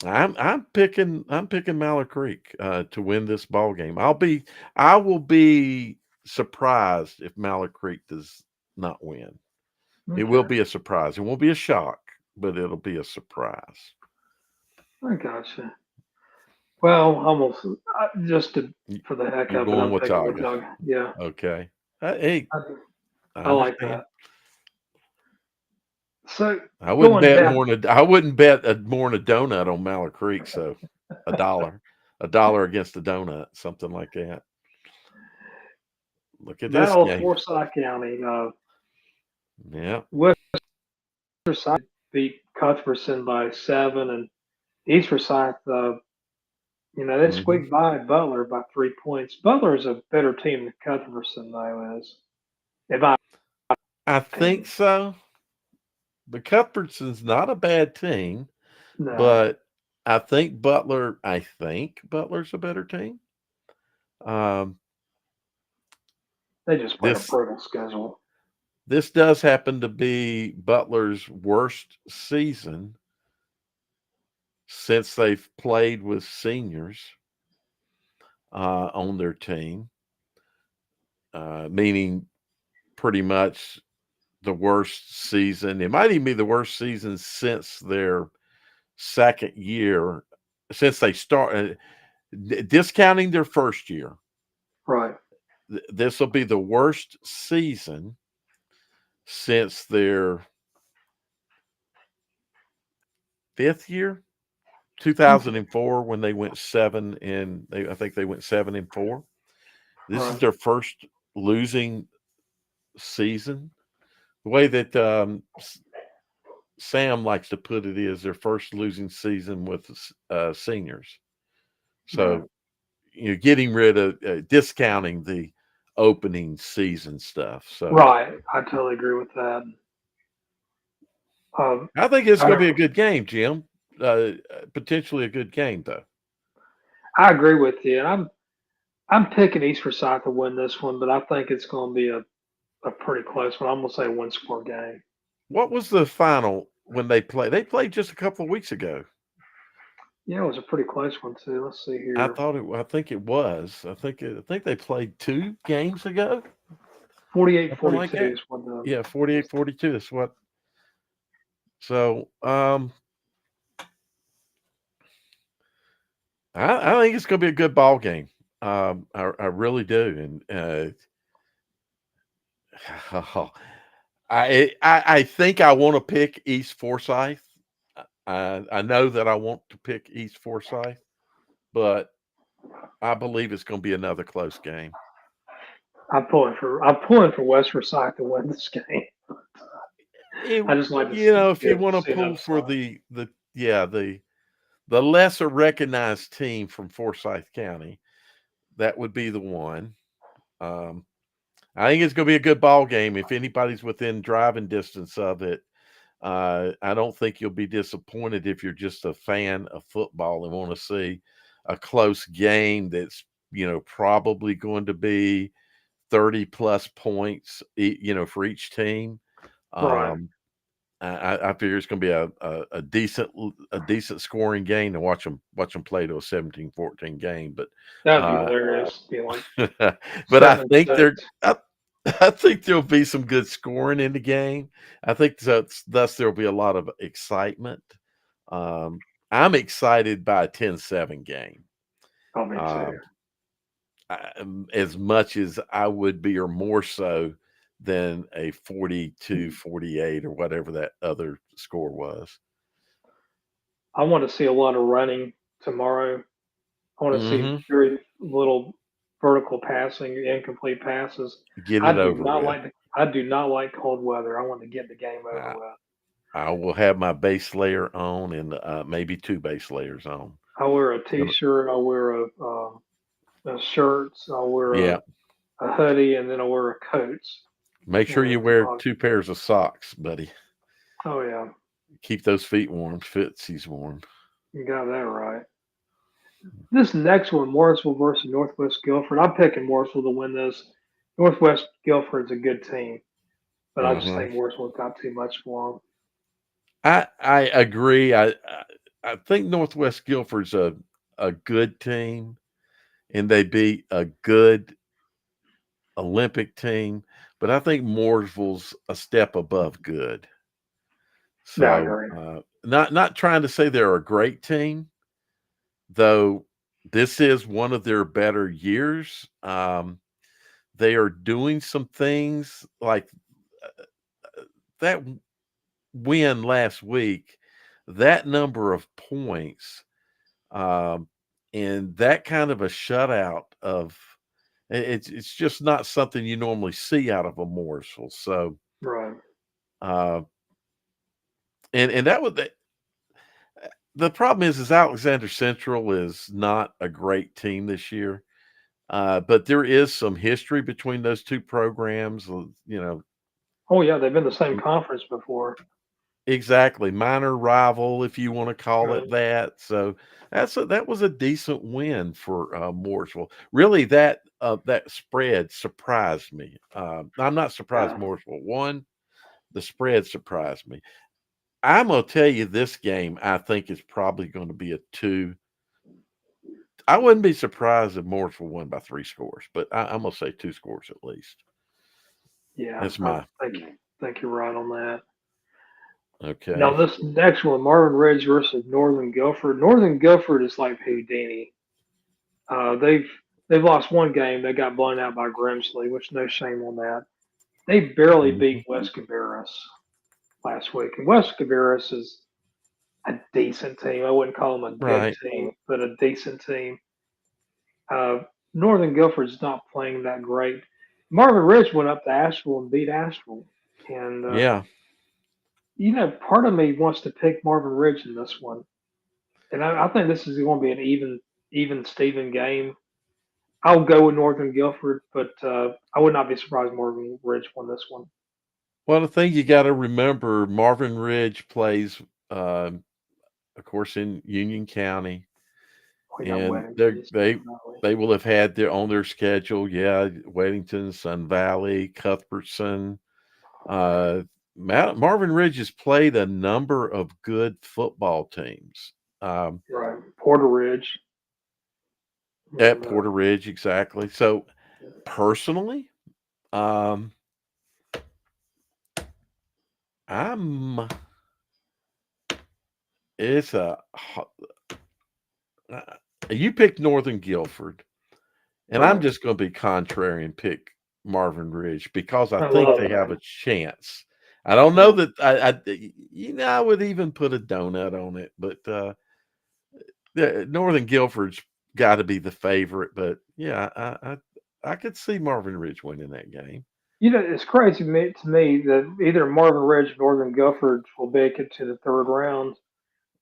S1: I'm picking Mallard Creek to win this ball game. I will be surprised if Mallard Creek does not win. It will
S2: Okay.
S1: be a surprise. It won't be a shock, but it'll be a surprise.
S2: I gotcha. Well, almost just
S1: Y-
S2: for the heck
S1: You're
S2: of it,
S1: going
S2: I'm taking
S1: Watauga.
S2: Watauga. Yeah,
S1: Okay. Hey,
S2: I,
S1: I
S2: I like
S1: understand.
S2: that. So
S1: I wouldn't
S2: going
S1: bet
S2: down,
S1: more than I wouldn't bet more than a donut on Mallard Creek. So $1, $1 against a donut, something like that. Look at this
S2: Battle of
S1: game.
S2: Forsyth County,
S1: Yeah.
S2: West Forsyth beat Cuthbertson by 7, and East Forsyth, they
S1: Hmm.
S2: squeaked by Butler by 3 points. Butler is a better team than Cuthbertson, though, is, in my
S1: I think
S2: opinion.
S1: so. But Cuthbertson's not a bad team,
S2: No,
S1: but I think Butler's a better team. Um,
S2: they just played a
S1: this
S2: brutal schedule.
S1: this does happen to be Butler's worst season since they've played with seniors on their team, meaning pretty much the worst season. It might even be the worst season since their second year, since they started, discounting their first year.
S2: Right.
S1: This will be the worst season since their fifth year,
S2: Okay.
S1: 2004, when they went I think they went 7-4. This is
S2: Right.
S1: their first losing season. The way that Sam likes to put it is their first losing season with seniors.
S2: Right.
S1: So you're getting rid of discounting the opening season stuff. So
S2: Right. I totally agree with that. Um,
S1: I think it's
S2: I,
S1: going to be a good game, Jim. Potentially a good game, though.
S2: I agree with you. And I'm picking East Forsyth to win this one, but I think it's going to be a pretty close one. I'm going to say one score game.
S1: What was the final when they played? They played just a couple of weeks ago.
S2: Yeah, it was a pretty close one too. Let's see here.
S1: I think it was. I think they played 2 games ago.
S2: Forty-eight,
S1: Something like
S2: 42
S1: that.
S2: is what the
S1: Yeah, 48-42. That's what. So I think it's going to be a good ball game. I really do, and I think I want to pick East Forsyth. I know that I want to pick East Forsyth, but I believe it's going to be another close game.
S2: I'm pulling for West Forsyth to win this game. I just like to
S1: If you want to
S2: see
S1: pull
S2: that
S1: for
S2: side.
S1: the lesser recognized team from Forsyth County, that would be the one. Um, I think it's going to be a good ball game. If anybody's within driving distance of it, I don't think you'll be disappointed if you're just a fan of football and want to see a close game that's probably going to be 30 plus points, for each team.
S2: Right.
S1: Um, I figure it's going to be a decent scoring game to watch them play to a 17-14 game. But
S2: That'd be
S1: uh,
S2: hilarious. Be like
S1: but I
S2: seven and
S1: think
S2: six.
S1: I think there'll be some good scoring in the game. I think thus there'll be a lot of excitement. Um, I'm excited by a 10-7 game.
S2: Oh, me too.
S1: Um, as much as I would be, or more so than a 42-48 or whatever that other score was.
S2: I want to see a lot of running tomorrow. I want to see
S1: Hmm.
S2: very little vertical passing, incomplete passes.
S1: Get it over with.
S2: I do not like cold weather. I want to get the game over
S1: I,
S2: with.
S1: I will have my base layer on and maybe 2 base layers on.
S2: I wear a
S1: Gonna-
S2: t-shirt. I wear a shirts. I wear
S1: Yeah.
S2: a hoodie, and then I wear a coat.
S1: Make sure you
S2: And
S1: wear 2 pairs of socks, buddy.
S2: oh yeah,
S1: Keep those feet warm, footsies warm.
S2: you got that right. This next one, Morrisville versus Northwest Guilford. I'm picking Morrisville to win this. Northwest Guilford's a good team, but I just
S1: Hmm.
S2: think Morrisville's got too much for them.
S1: I agree. I think Northwest Guilford's a good team, and they beat a good Olympic team, but I think Mooresville's a step above good.
S2: No, I
S1: So
S2: agree.
S1: not trying to say they're a great team, though. This is one of their better years. They are doing some things like that win last week, that number of points, um, and that kind of a shutout of it's just not something you normally see out of a morsel. So,
S2: Right.
S1: uh, and that was the problem is Alexander Central is not a great team this year. But there is some history between those two programs. You know,
S2: Oh yeah, they've been the same conference before.
S1: exactly, minor rival, if you want to call
S2: Right.
S1: it that. So that was a decent win for Mooresville. Really, that spread surprised me. I'm not surprised
S2: Yeah.
S1: Mooresville won. The spread surprised me. I'm gonna tell you this game. I think is probably going to be a two. I wouldn't be surprised if Mooresville won by 3 scores, but I'm gonna say 2 scores at least.
S2: Yeah.
S1: That's
S2: I
S1: my
S2: think you're right on that. Now
S1: okay.
S2: this next one, Marvin Ridge versus Northern Guilford. Northern Guilford is like Houdini. They've lost one game. They got blown out by Grimsley, which no shame on that. They barely beat
S1: Mhm.
S2: West Cabarrus last week, and West Cabarrus is a decent team. I wouldn't call them a good
S1: Right.
S2: team, but a decent team. Uh, Northern Guilford's not playing that great. Marvin Ridge went up to Asheville and beat Asheville, and
S1: Yeah.
S2: part of me wants to pick Marvin Ridge in this one, and I think this is going to be an even Steven game. I'll go with Northern Guilford, but I would not be surprised Marvin Ridge won this one.
S1: Well, the thing you got to remember, Marvin Ridge plays, um, of course, in Union County,
S2: We got
S1: and
S2: Weddington, Sun Valley.
S1: they will have had their on their schedule. Yeah, Weddington, Sun Valley, Cuthbertson. Uh, Marvin Ridge has played a number of good football teams. Um,
S2: Right, Porter Ridge,
S1: at
S2: and
S1: Porter Ridge, exactly. So personally, um, I'm it's a uh, you picked Northern Guilford, and I'm
S2: right.
S1: just going to be contrary and pick Marvin Ridge because I
S2: I
S1: think
S2: love
S1: they have
S2: that.
S1: a chance. I don't know
S2: Yeah.
S1: that I would even put a donut on it, but Northern Guilford's got to be the favorite. But yeah, I could see Marvin Ridge winning that game.
S2: It's crazy to me that either Marvin Ridge or Northern Guilford will make it to the third round,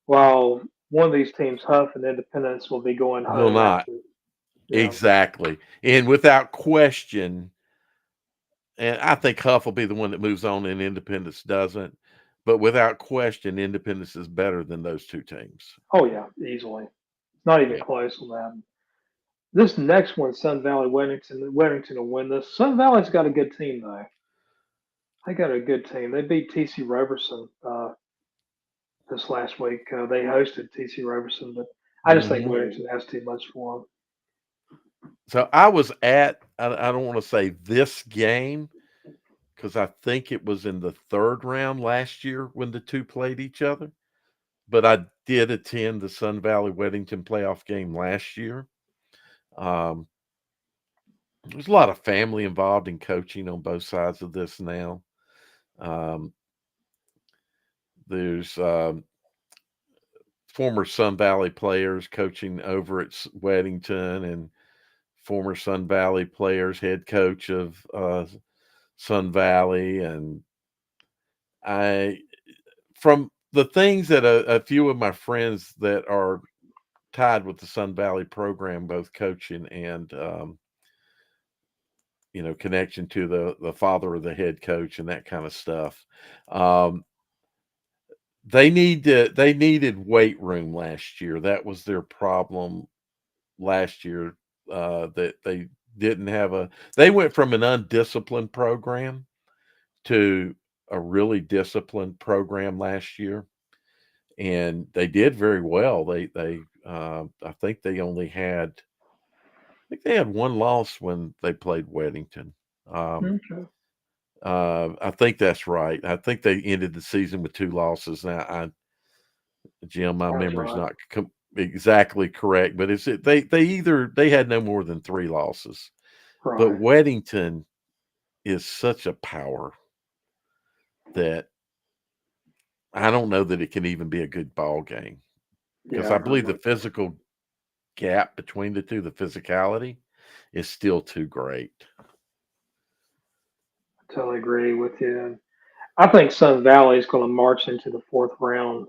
S2: while one of these teams, Huff and Independence, will be going
S1: Will
S2: home
S1: not.
S2: after. Yeah.
S1: Exactly. And without question, and I think Huff will be the one that moves on and Independence doesn't. But without question, Independence is better than those two teams.
S2: Oh yeah, easily. It's not even
S1: Yeah.
S2: close on that. This next one, Sun Valley Weddington. Weddington will win this. Sun Valley's got a good team though. They got a good team. They beat TC Roberson this last week. They hosted TC Roberson, but I just think
S1: Hmm.
S2: Weddington has too much for them.
S1: So I was at, I don't want to say this game because I think it was in the third round last year when the two played each other. But I did attend the Sun Valley Weddington playoff game last year. Um, there's a lot of family involved in coaching on both sides of this now. Um, there's former Sun Valley players coaching over at Weddington, and former Sun Valley players, head coach of Sun Valley, and I from the things that a few of my friends that are tied with the Sun Valley program, both coaching and connection to the father of the head coach and that kind of stuff. Um, they needed weight room last year. That was their problem last year that they didn't have they went from an undisciplined program to a really disciplined program last year, and they did very well. I think they had one loss when they played Weddington. Um,
S2: Okay.
S1: I think that's right. I think they ended the season with 2 losses. Now, Jim, my
S2: Sounds
S1: memory's
S2: right.
S1: not exactly correct, but they had no more than 3 losses. But
S2: Right.
S1: Weddington is such a power that I don't know that it can even be a good ball game
S2: Yeah,
S1: because
S2: I
S1: I
S2: agree
S1: believe the
S2: with you.
S1: physical gap between the two, the physicality, is still too great.
S2: Totally agree with you. And I think Sun Valley is going to march into the fourth round.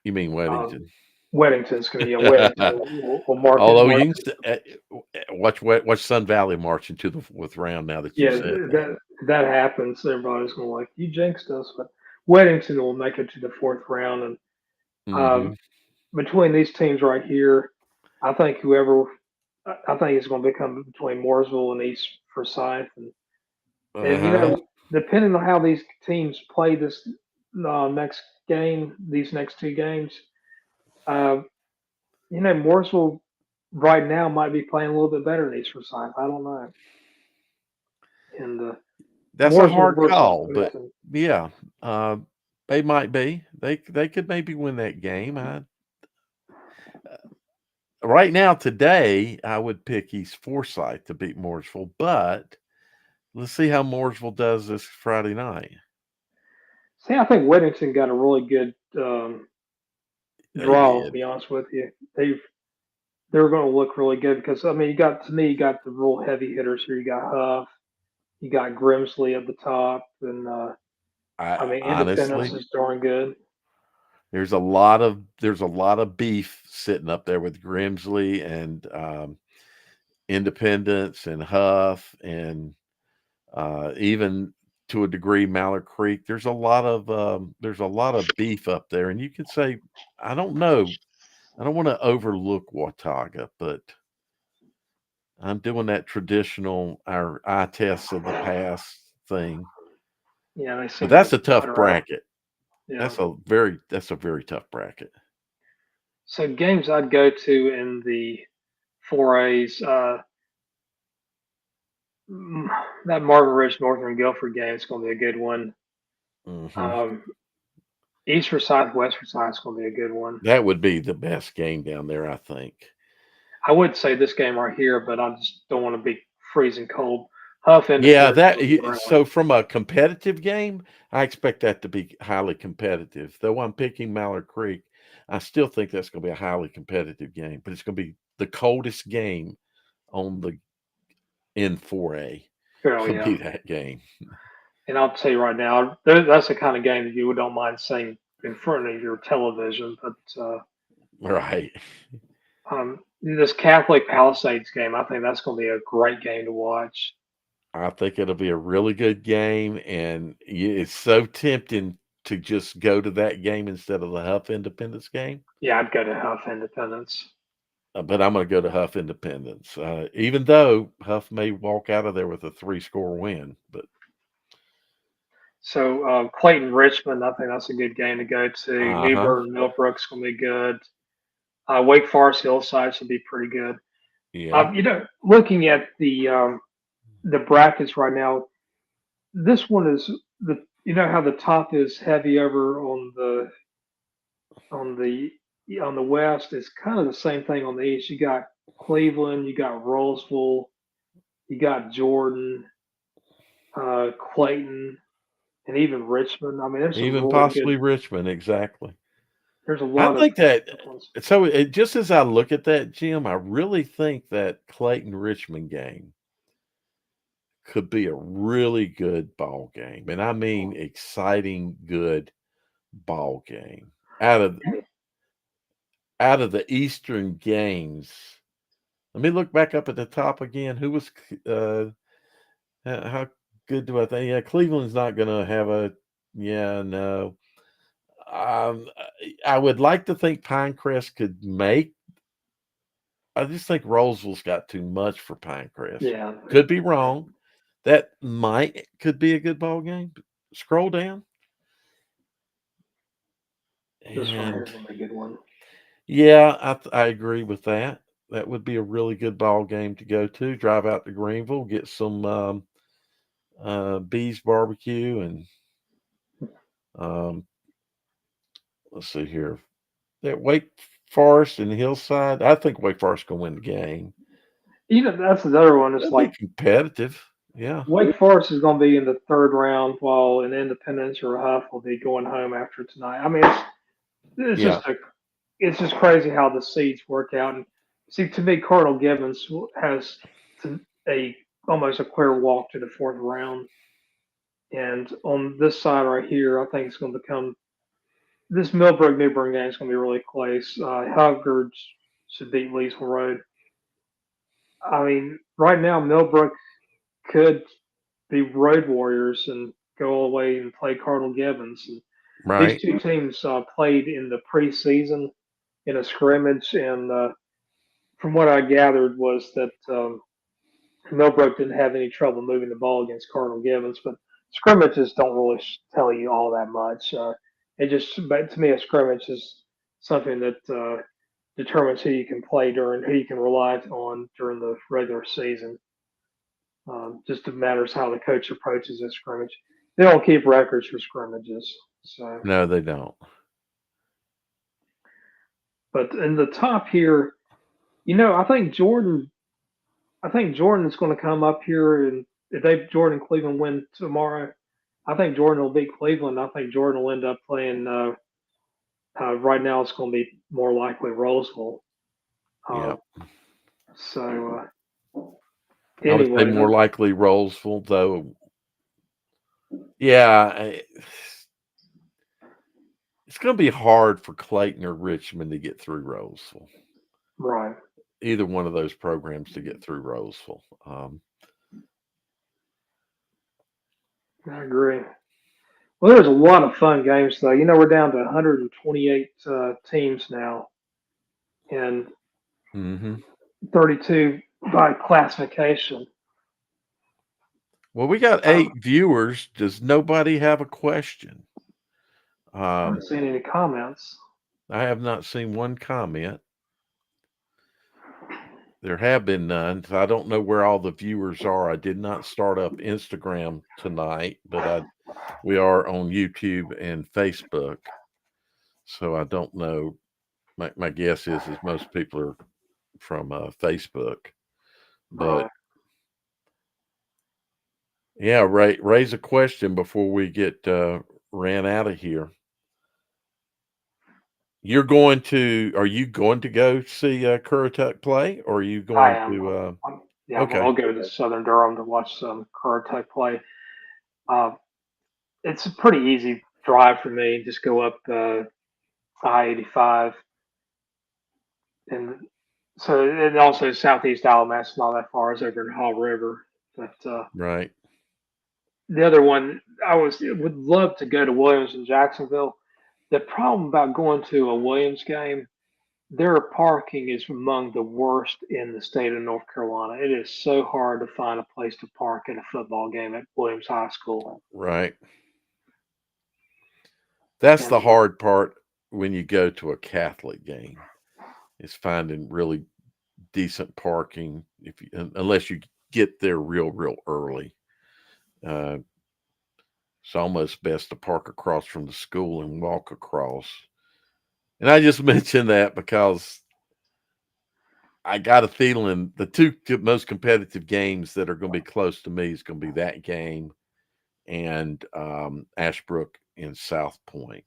S1: You mean
S2: Um,
S1: Weddington?
S2: Weddington's going to, yeah, Weddington will mark it.
S1: Although
S2: March
S1: you
S2: it.
S1: can watch Sun Valley march into the 4th round now that you
S2: Yeah,
S1: said that.
S2: that happens. Everybody's going to like you jinxed us, but Weddington will make it to the fourth round. And
S1: Mhm.
S2: between these teams right here, I think whoever I think it's going to become between Mooresville and East Forsyth, and
S1: Uh-huh.
S2: depending on how these teams play this next game, these next two games, uh, Mooresville right now might be playing a little bit better than East Forsyth. I don't know. And
S1: That's a
S2: Mooresville
S1: hard
S2: versus
S1: call, but
S2: Weddington.
S1: yeah, they might be. They could maybe win that game. Right now today, I would pick East Forsyth to beat Mooresville, but let's see how Mooresville does this Friday night.
S2: See, I think Weddington got a really good
S1: They
S2: draw. To
S1: did.
S2: be honest with you, they're going to look really good because I mean, you got the real heavy hitters here. You got Huff, you got Grimsley at the top, and I
S1: I
S2: mean, Independence
S1: honestly,
S2: is darn good.
S1: there's a lot of beef sitting up there with Grimsley and Independence and Huff and even to a degree Mallard Creek. There's a lot of beef up there, and you could say I don't know. I don't want to overlook Watauga, but I'm doing that traditional our eye tests of the past thing.
S2: Yeah, they
S1: But
S2: seem to
S1: that's a
S2: get
S1: tough
S2: better at it.
S1: bracket.
S2: Yeah.
S1: That's a very tough bracket.
S2: So games I'd go to in the 4As, that Marvin Ridge Northern Guilford game is going to be a good one.
S1: Hmm.
S2: Um, East Forsyth West Forsyth is going to be a good one.
S1: That would be the best game down there, I think.
S2: I would say this game right here, but I just don't want to be freezing cold. Huff
S1: Yeah,
S2: Independence will be around.
S1: so from a competitive game, I expect that to be highly competitive. Though I'm picking Mallard Creek, I still think that's going to be a highly competitive game, but it's going to be the coldest game on the N4A.
S2: Oh
S1: Will
S2: yeah,
S1: be that game.
S2: and I'll tell you right now, that's the kind of game that you don't mind seeing in front of your television. But
S1: Right.
S2: this Catholic Palisades game, I think that's going to be a great game to watch.
S1: I think it'll be a really good game, and it's so tempting to just go to that game instead of the Huff Independence game.
S2: Yeah, I'd go to Huff Independence.
S1: But I'm going to go to Huff Independence, even though Huff may walk out of there with a 3-score win. But
S2: So Clayton Richmond, I think that's a good game to go to.
S1: uh huh,
S2: Newburgh Millbrook's going to be good. Wake Forest Hillside should be pretty good.
S1: yeah,
S2: Looking at the brackets right now, this one is the how the top is heavy over on the on the west. It's kind of the same thing on the east. You got Cleveland, you got Roseville, you got Jordan, Clayton, and even Richmond. I mean, there's some
S1: even
S2: really good.
S1: possibly Richmond. Exactly.
S2: There's a
S1: I
S2: lot of
S1: think that.
S2: good ones.
S1: So just as I look at that, Jim, I really think that Clayton Richmond game could be a really good ball game, and I mean exciting, good ball game. Out of out of the Eastern games, let me look back up at the top again. Who was how good do I think? Yeah, Cleveland's not going to have a. Yeah, no. I would like to think Pinecrest could make I just think Roseville's got too much for Pinecrest.
S2: Yeah,
S1: Could be wrong. That could be a good ball game. Scroll down.
S2: this one here
S1: And
S2: is gonna be a good one.
S1: yeah, I agree with that. That would be a really good ball game to go to. Drive out to Greenville, get some Bees barbecue, and um, let's see here. That Wake Forest and Hillside. I think Wake Forest can win the game.
S2: That's another one. It's
S1: It'll be
S2: like
S1: competitive. Yeah,
S2: Wake Forest is going to be in the third round, while an Independence or a Huff will be going home after tonight. I mean, it's
S1: yeah,
S2: it's just crazy how the seeds work out. And see, to me, Cardinal Gibbons has a almost a clear walk to the fourth round. And on this side right here, I think it's going to become this Millbrook Newburn game is going to be really close. Huggard should beat Leesville Road. I mean, right now Millbrook could be road warriors and go all the way and play Cardinal Gibbons. And these
S1: right,
S2: two teams played in the preseason in a scrimmage, and from what I gathered was that Millbrook didn't have any trouble moving the ball against Cardinal Gibbons, but scrimmages don't really tell you all that much. But to me, a scrimmage is something that determines who you can play during, who you can rely on during the regular season. Just matters how the coach approaches a scrimmage. They don't keep records for scrimmages. So,
S1: no, they don't.
S2: but in the top here, I think Jordan. I think Jordan is going to come up here, and if Jordan and Cleveland win tomorrow, I think Jordan will beat Cleveland. I think Jordan will end up playing. Right now, it's going to be more likely Roseville.
S1: Yeah,
S2: Uh, so
S1: I would say
S2: anyway,
S1: more likely Rolesville, though. Yeah, it's going to be hard for Clayton or Richmond to get through Roseville.
S2: right,
S1: Either one of those programs to get through Roseville.
S2: I agree. Well, there's a lot of fun games though. We're down to 128 teams now, and
S1: Mm-hmm.
S2: 32 by classification.
S1: Well, we got
S2: Um,
S1: 8 viewers. Does nobody have a question?
S2: I haven't seen any comments.
S1: I have not seen one comment. There have been none. So I don't know where all the viewers are. I did not start up Instagram tonight, but we are on YouTube and Facebook. So I don't know. My guess is most people are from Facebook. But
S2: Right.
S1: yeah, raise a question before we get ran out of here. Are you going to go see Currituck play, or are you
S2: I
S1: going
S2: am.
S1: to
S2: Yeah,
S1: okay,
S2: I'll go to Southern Durham to watch some Tech play. Uh, it's a pretty easy drive for me. Just go up I-85, and so and also Southeast Alabama. It's not that far. It's over in Haw River. But
S1: right,
S2: the other one, would love to go to Williams in Jacksonville. The problem about going to a Williams game, their parking is among the worst in the state of North Carolina. It is so hard to find a place to park at a football game at Williams High School.
S1: right. That's the
S2: And
S1: hard part when you go to a Catholic game, is finding really decent parking unless you get there real early. Uh, it's almost best to park across from the school and walk across. And I just mentioned that because I got a feeling the two most competitive games that are going to be close to me is going to be that game and Ashbrook and South Point.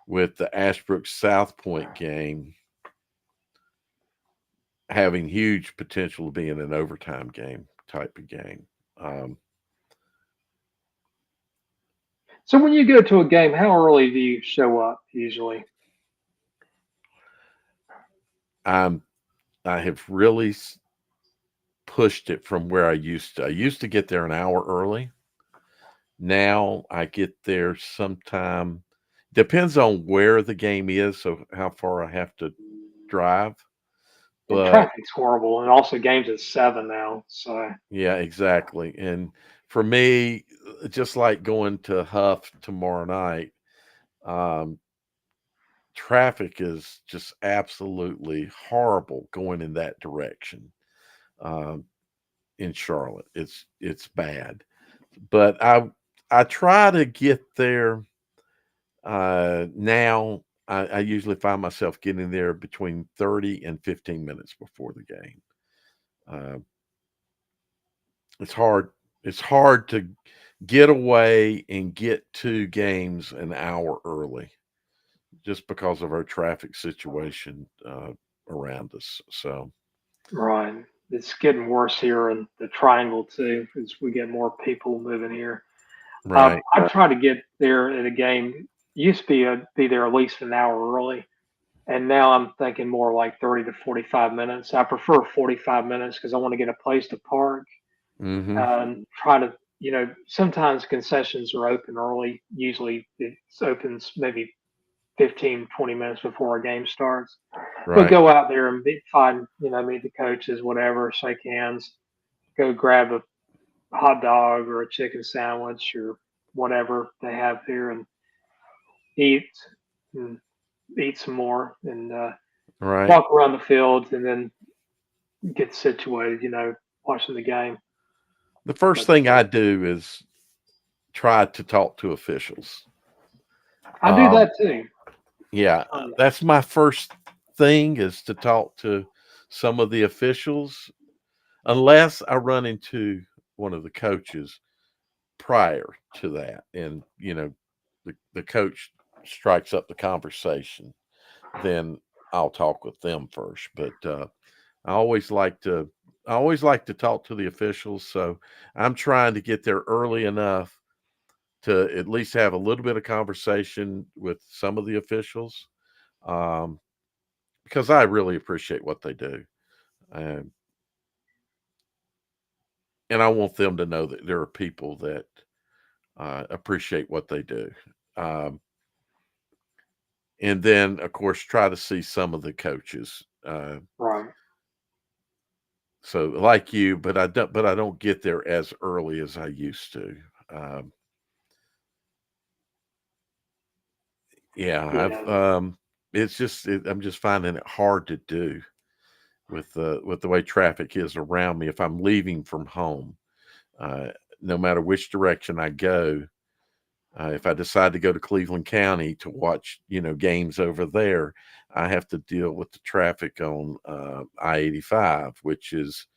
S1: With the Ashbrook South Point game having huge potential of being an overtime game type of game.
S2: so when you go to a game, how early do you show up usually?
S1: I have really pushed it from where I used to. I used to get there an hour early. Now I get there sometime. Depends on where the game is, so how far I have to drive.
S2: And
S1: but
S2: traffic's horrible, and also games at 7 now. So
S1: yeah, exactly. And for me, just like going to Huff tomorrow night, um, traffic is just absolutely horrible going in that direction. Um, in Charlotte, it's bad. But I try to get there. Now I usually find myself getting there between 30 and 15 minutes before the game. Uh, it's hard. It's hard to get away and get to games an hour early just because of our traffic situation around us. So,
S2: right, it's getting worse here in the Triangle too, as we get more people moving here.
S1: right.
S2: I try to get there at a game. Used to be there at least an hour early, and now I'm thinking more like 30 to 45 minutes. I prefer 45 minutes because I want to get a place to park
S1: Hmm.
S2: and try to, sometimes concessions are open early. Usually it opens maybe 15, 20 minutes before a game starts. But
S1: Right.
S2: go out there and meet the coaches, whatever, shake hands, go grab a hot dog or a chicken sandwich or whatever they have here and eat and eat some more and
S1: Right.
S2: walk around the field and then get situated, watching the game.
S1: The first
S2: But
S1: thing I do is try to talk to officials.
S2: I do
S1: Um,
S2: that too.
S1: yeah, that's my first thing is to talk to some of the officials, unless I run into one of the coaches prior to that, and the coach strikes up the conversation, then I'll talk with them first. But I always like to I always like to talk to the officials, so I'm trying to get there early enough to at least have a little bit of conversation with some of the officials, um, because I really appreciate what they do, um, and I want them to know that there are people that appreciate what they do. Um, and then, of course, try to see some of the coaches.
S2: Right.
S1: So, like you, but I don't get there as early as I used to. Um, yeah, I've
S2: Yeah.
S1: I'm just finding it hard to do with the way traffic is around me if I'm leaving from home. Uh, no matter which direction I go, if I decide to go to Cleveland County to watch, games over there, I have to deal with the traffic on I-85, which is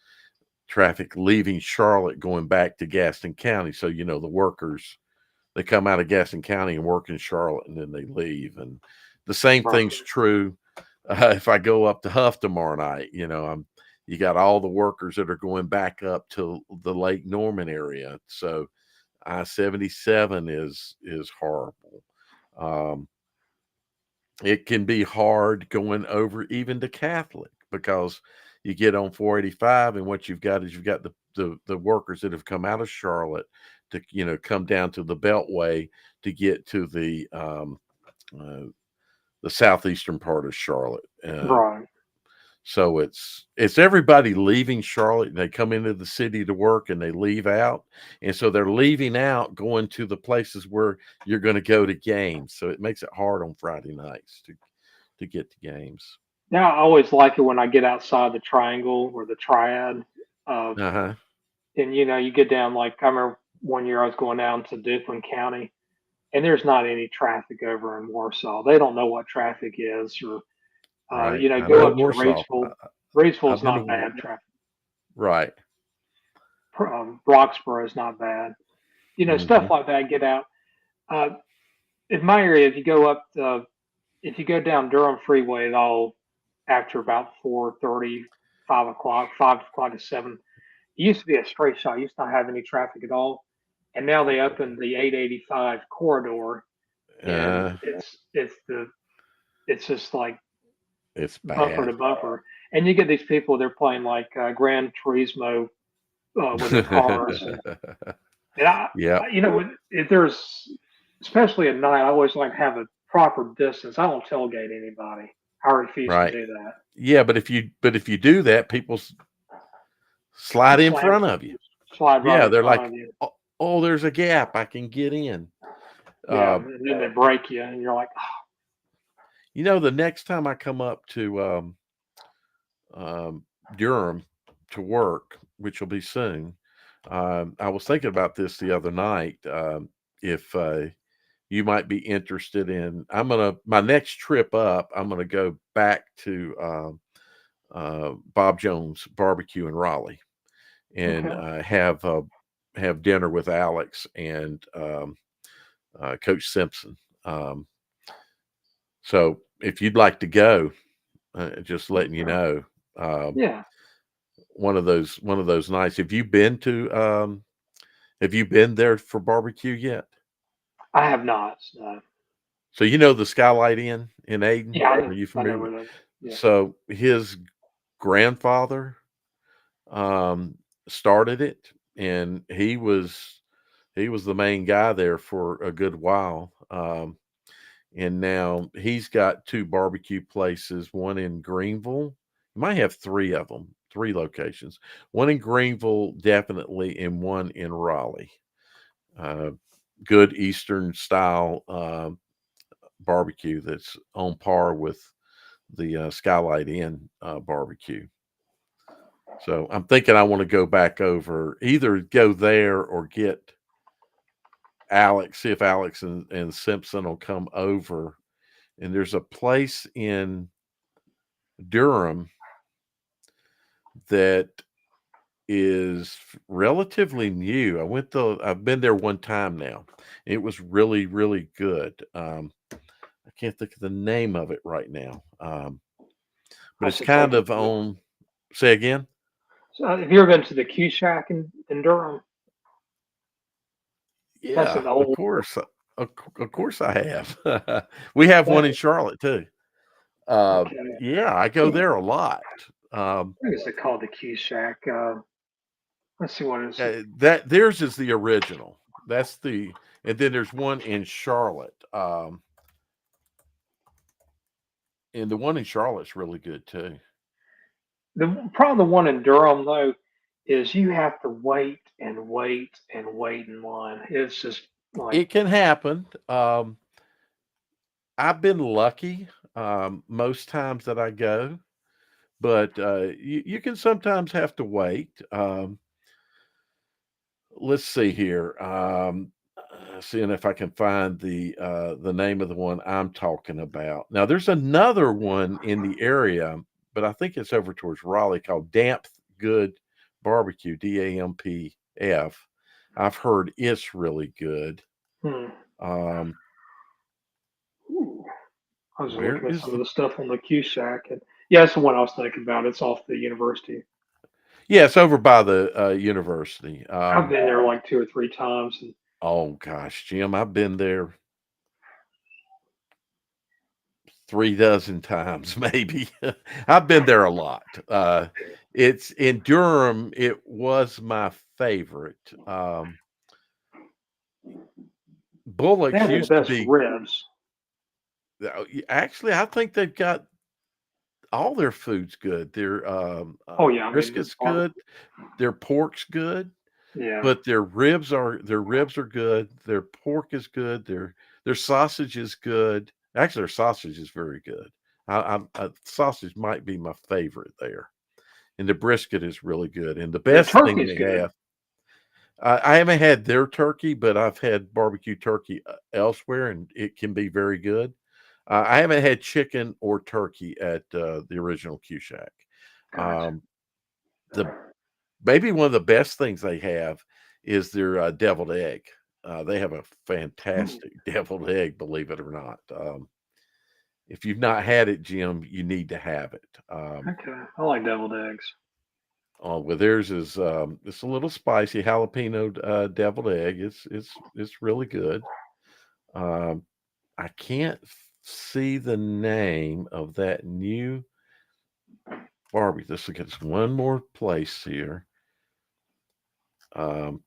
S1: traffic leaving Charlotte going back to Gaston County. So, the workers, they come out of Gaston County and work in Charlotte and then they leave. And the same
S2: Right.
S1: thing's true if I go up to Huff tomorrow night. You got all the workers that are going back up to the Lake Norman area. So I-77 is horrible. Um, it can be hard going over even to Catholic because you get on 485 and what you've got is you've got the workers that have come out of Charlotte to come down to the Beltway to get to uh, the southeastern part of Charlotte.
S2: Right.
S1: So it's everybody leaving Charlotte and they come into the city to work and they leave out. And so they're leaving out going to the places where you're going to go to games. So it makes it hard on Friday nights to get to games.
S2: Now I always like it when I get outside the triangle or the triad. Uh,
S1: Uh-huh.
S2: and you get down like I remember one year I was going down to Duplin County and there's not any traffic over in Warsaw. They don't know what traffic is or
S1: Right. I
S2: go
S1: know
S2: up to
S1: Warsaw.
S2: Rageville. Rageville's
S1: I've been
S2: not
S1: to
S2: bad traffic.
S1: right.
S2: Roxborough is not bad. Stuff
S1: Hmm.
S2: like that. Get out. Uh, in my area, if you go down Durham Freeway at all after about 4:30, 5 o'clock, 5 o'clock to 7, it used to be a straight shot. It used to not have any traffic at all, and now they opened the 885 corridor, and
S1: Uh,
S2: it's just like
S1: it's
S2: bumper
S1: bad.
S2: to bumper, and you get these people they're playing like Gran Turismo with their cars, and
S1: Yep.
S2: if there's especially at night, I always like to have a proper distance. I don't tailgate anybody. I refuse to
S1: right?
S2: do that.
S1: Yeah, but if you do that, people slide in
S2: Slam,
S1: front of you.
S2: slide right
S1: Yeah,
S2: in
S1: they're
S2: front
S1: like,
S2: of you.
S1: oh, oh, there's a gap, I can get in.
S2: Yeah,
S1: Uh,
S2: and then they break you, and you're like,
S1: the next time I come up to Durham to work, which will be soon, I was thinking about this the other night. If you might be interested in, my next trip up, I'm gonna go back to Bob Jones Barbecue in Raleigh and
S2: okay,
S1: have dinner with Alex and Coach Simpson. So if you'd like to go, just letting you
S2: okay.
S1: know. Um,
S2: Yeah,
S1: one of those nights. Have you been there for barbecue yet?
S2: I have not. No.
S1: So you know the Skylight Inn in Aden?
S2: Yeah,
S1: Are you
S2: I know
S1: familiar with?
S2: where that. Yeah.
S1: So his grandfather um, started it, and he was the main guy there for a good while. And now he's got two barbecue places, one in Greenville. He might have three of them, three locations. One in Greenville, definitely, and one in Raleigh. Uh, Good Eastern style barbecue that's on par with the Skylight Inn barbecue. So I'm thinking I want to go back over, either go there or get Alex, see if Alex and Simpson will come over. And there's a place in Durham that is relatively new. I've been there one time now. It was really, really good. I can't think of the name of it right now. But
S2: I
S1: it's
S2: should take
S1: kind
S2: it.
S1: of on, say again?
S2: So, have you ever been to the Q Shack in Durham? That's
S1: Yeah,
S2: an
S1: of
S2: old.
S1: course. Of course I have. We have one
S2: That,
S1: in Charlotte too.
S2: okay.
S1: Yeah, I go there a lot. Um,
S2: What is it called? The Q Shack. Let's see what it is.
S1: that theirs is the original. And then there's one in Charlotte. And the one in Charlotte's really good too.
S2: The problem, the one in Durham though, is you have to wait and wait and wait in line. It's just like,
S1: It can happen. I've been lucky most times that I go, but you can sometimes have to wait. Let's see here. Seeing if I can find the name of the one I'm talking about. Now, there's another one in the area, but I think it's over towards Raleigh called Damp Good Barbecue, DAMPF. I've heard it's really good.
S2: hmm.
S1: Um,
S2: Ooh. I was
S1: where
S2: looking at
S1: is
S2: some of
S1: the?
S2: the stuff on the Q Shack, and yeah, that's the one I was thinking about. It's off the university.
S1: Yeah, it's over by the university.
S2: I've been there like two or three times, and
S1: Oh gosh, Jim, I've been there 3 dozen times, maybe. I've been there a lot. It's in Durham. It was my favorite.
S2: they
S1: Bullocks
S2: have the
S1: used to
S2: best
S1: be.
S2: ribs.
S1: Actually, I think they've got all their foods good. Their
S2: Oh yeah, I mean,
S1: brisket's good. Their pork's good.
S2: yeah,
S1: But their ribs are good. Their pork is good. Their sausage is good. Actually, their sausage is very good. Sausage might be my favorite there, and the brisket is really good. And the
S2: their
S1: best thing
S2: turkey's
S1: they
S2: good.
S1: have, I haven't had their turkey, but I've had barbecue turkey elsewhere, and it can be very good. I haven't had chicken or turkey at the original Q Shack.
S2: Gotcha.
S1: Um, the Maybe one of the best things they have is their deviled egg. They have a
S2: Mm,
S1: fantastic deviled egg, believe it or not. If you've not had it, Jim, you need to have it.
S2: okay, I like deviled eggs.
S1: Well, theirs is it's a little spicy, jalapeno deviled egg. It's really good. Um, I can't see the name of that new barbecue. Let's look at one more place here. Um,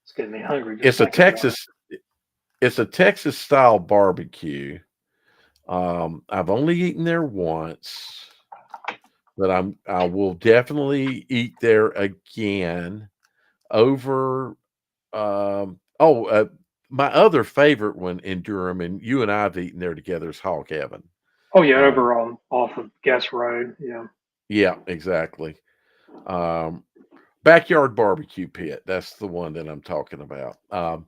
S2: It's getting me hungry just
S1: it's a
S2: thinking about it.
S1: Texas It's a Texas style barbecue. I've only eaten there once, but I will definitely eat there again over, my other favorite one in Durham, and you and I have eaten there together, is Hog Heaven.
S2: Oh yeah,
S1: Um,
S2: over on off of Guest Road. Yeah.
S1: yeah, exactly. Um, Backyard Barbecue Pit, that's the one that I'm talking about.
S2: Uh,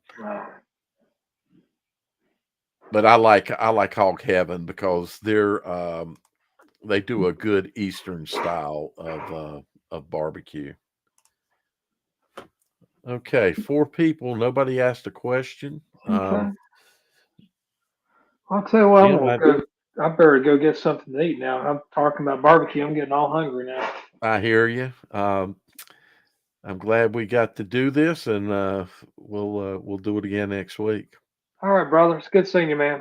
S1: But I like Hog Heaven because they do a good Eastern style of barbecue. Okay, 4 people, nobody asked a question.
S2: okay. I'll tell you what, I'm
S1: Jim,
S2: gonna go. I better go get something to eat now. I'm talking about barbecue. I'm getting all hungry now.
S1: I hear you. I'm glad we got to do this, and we'll do it again next week.
S2: All right, brother. It's good seeing you, man.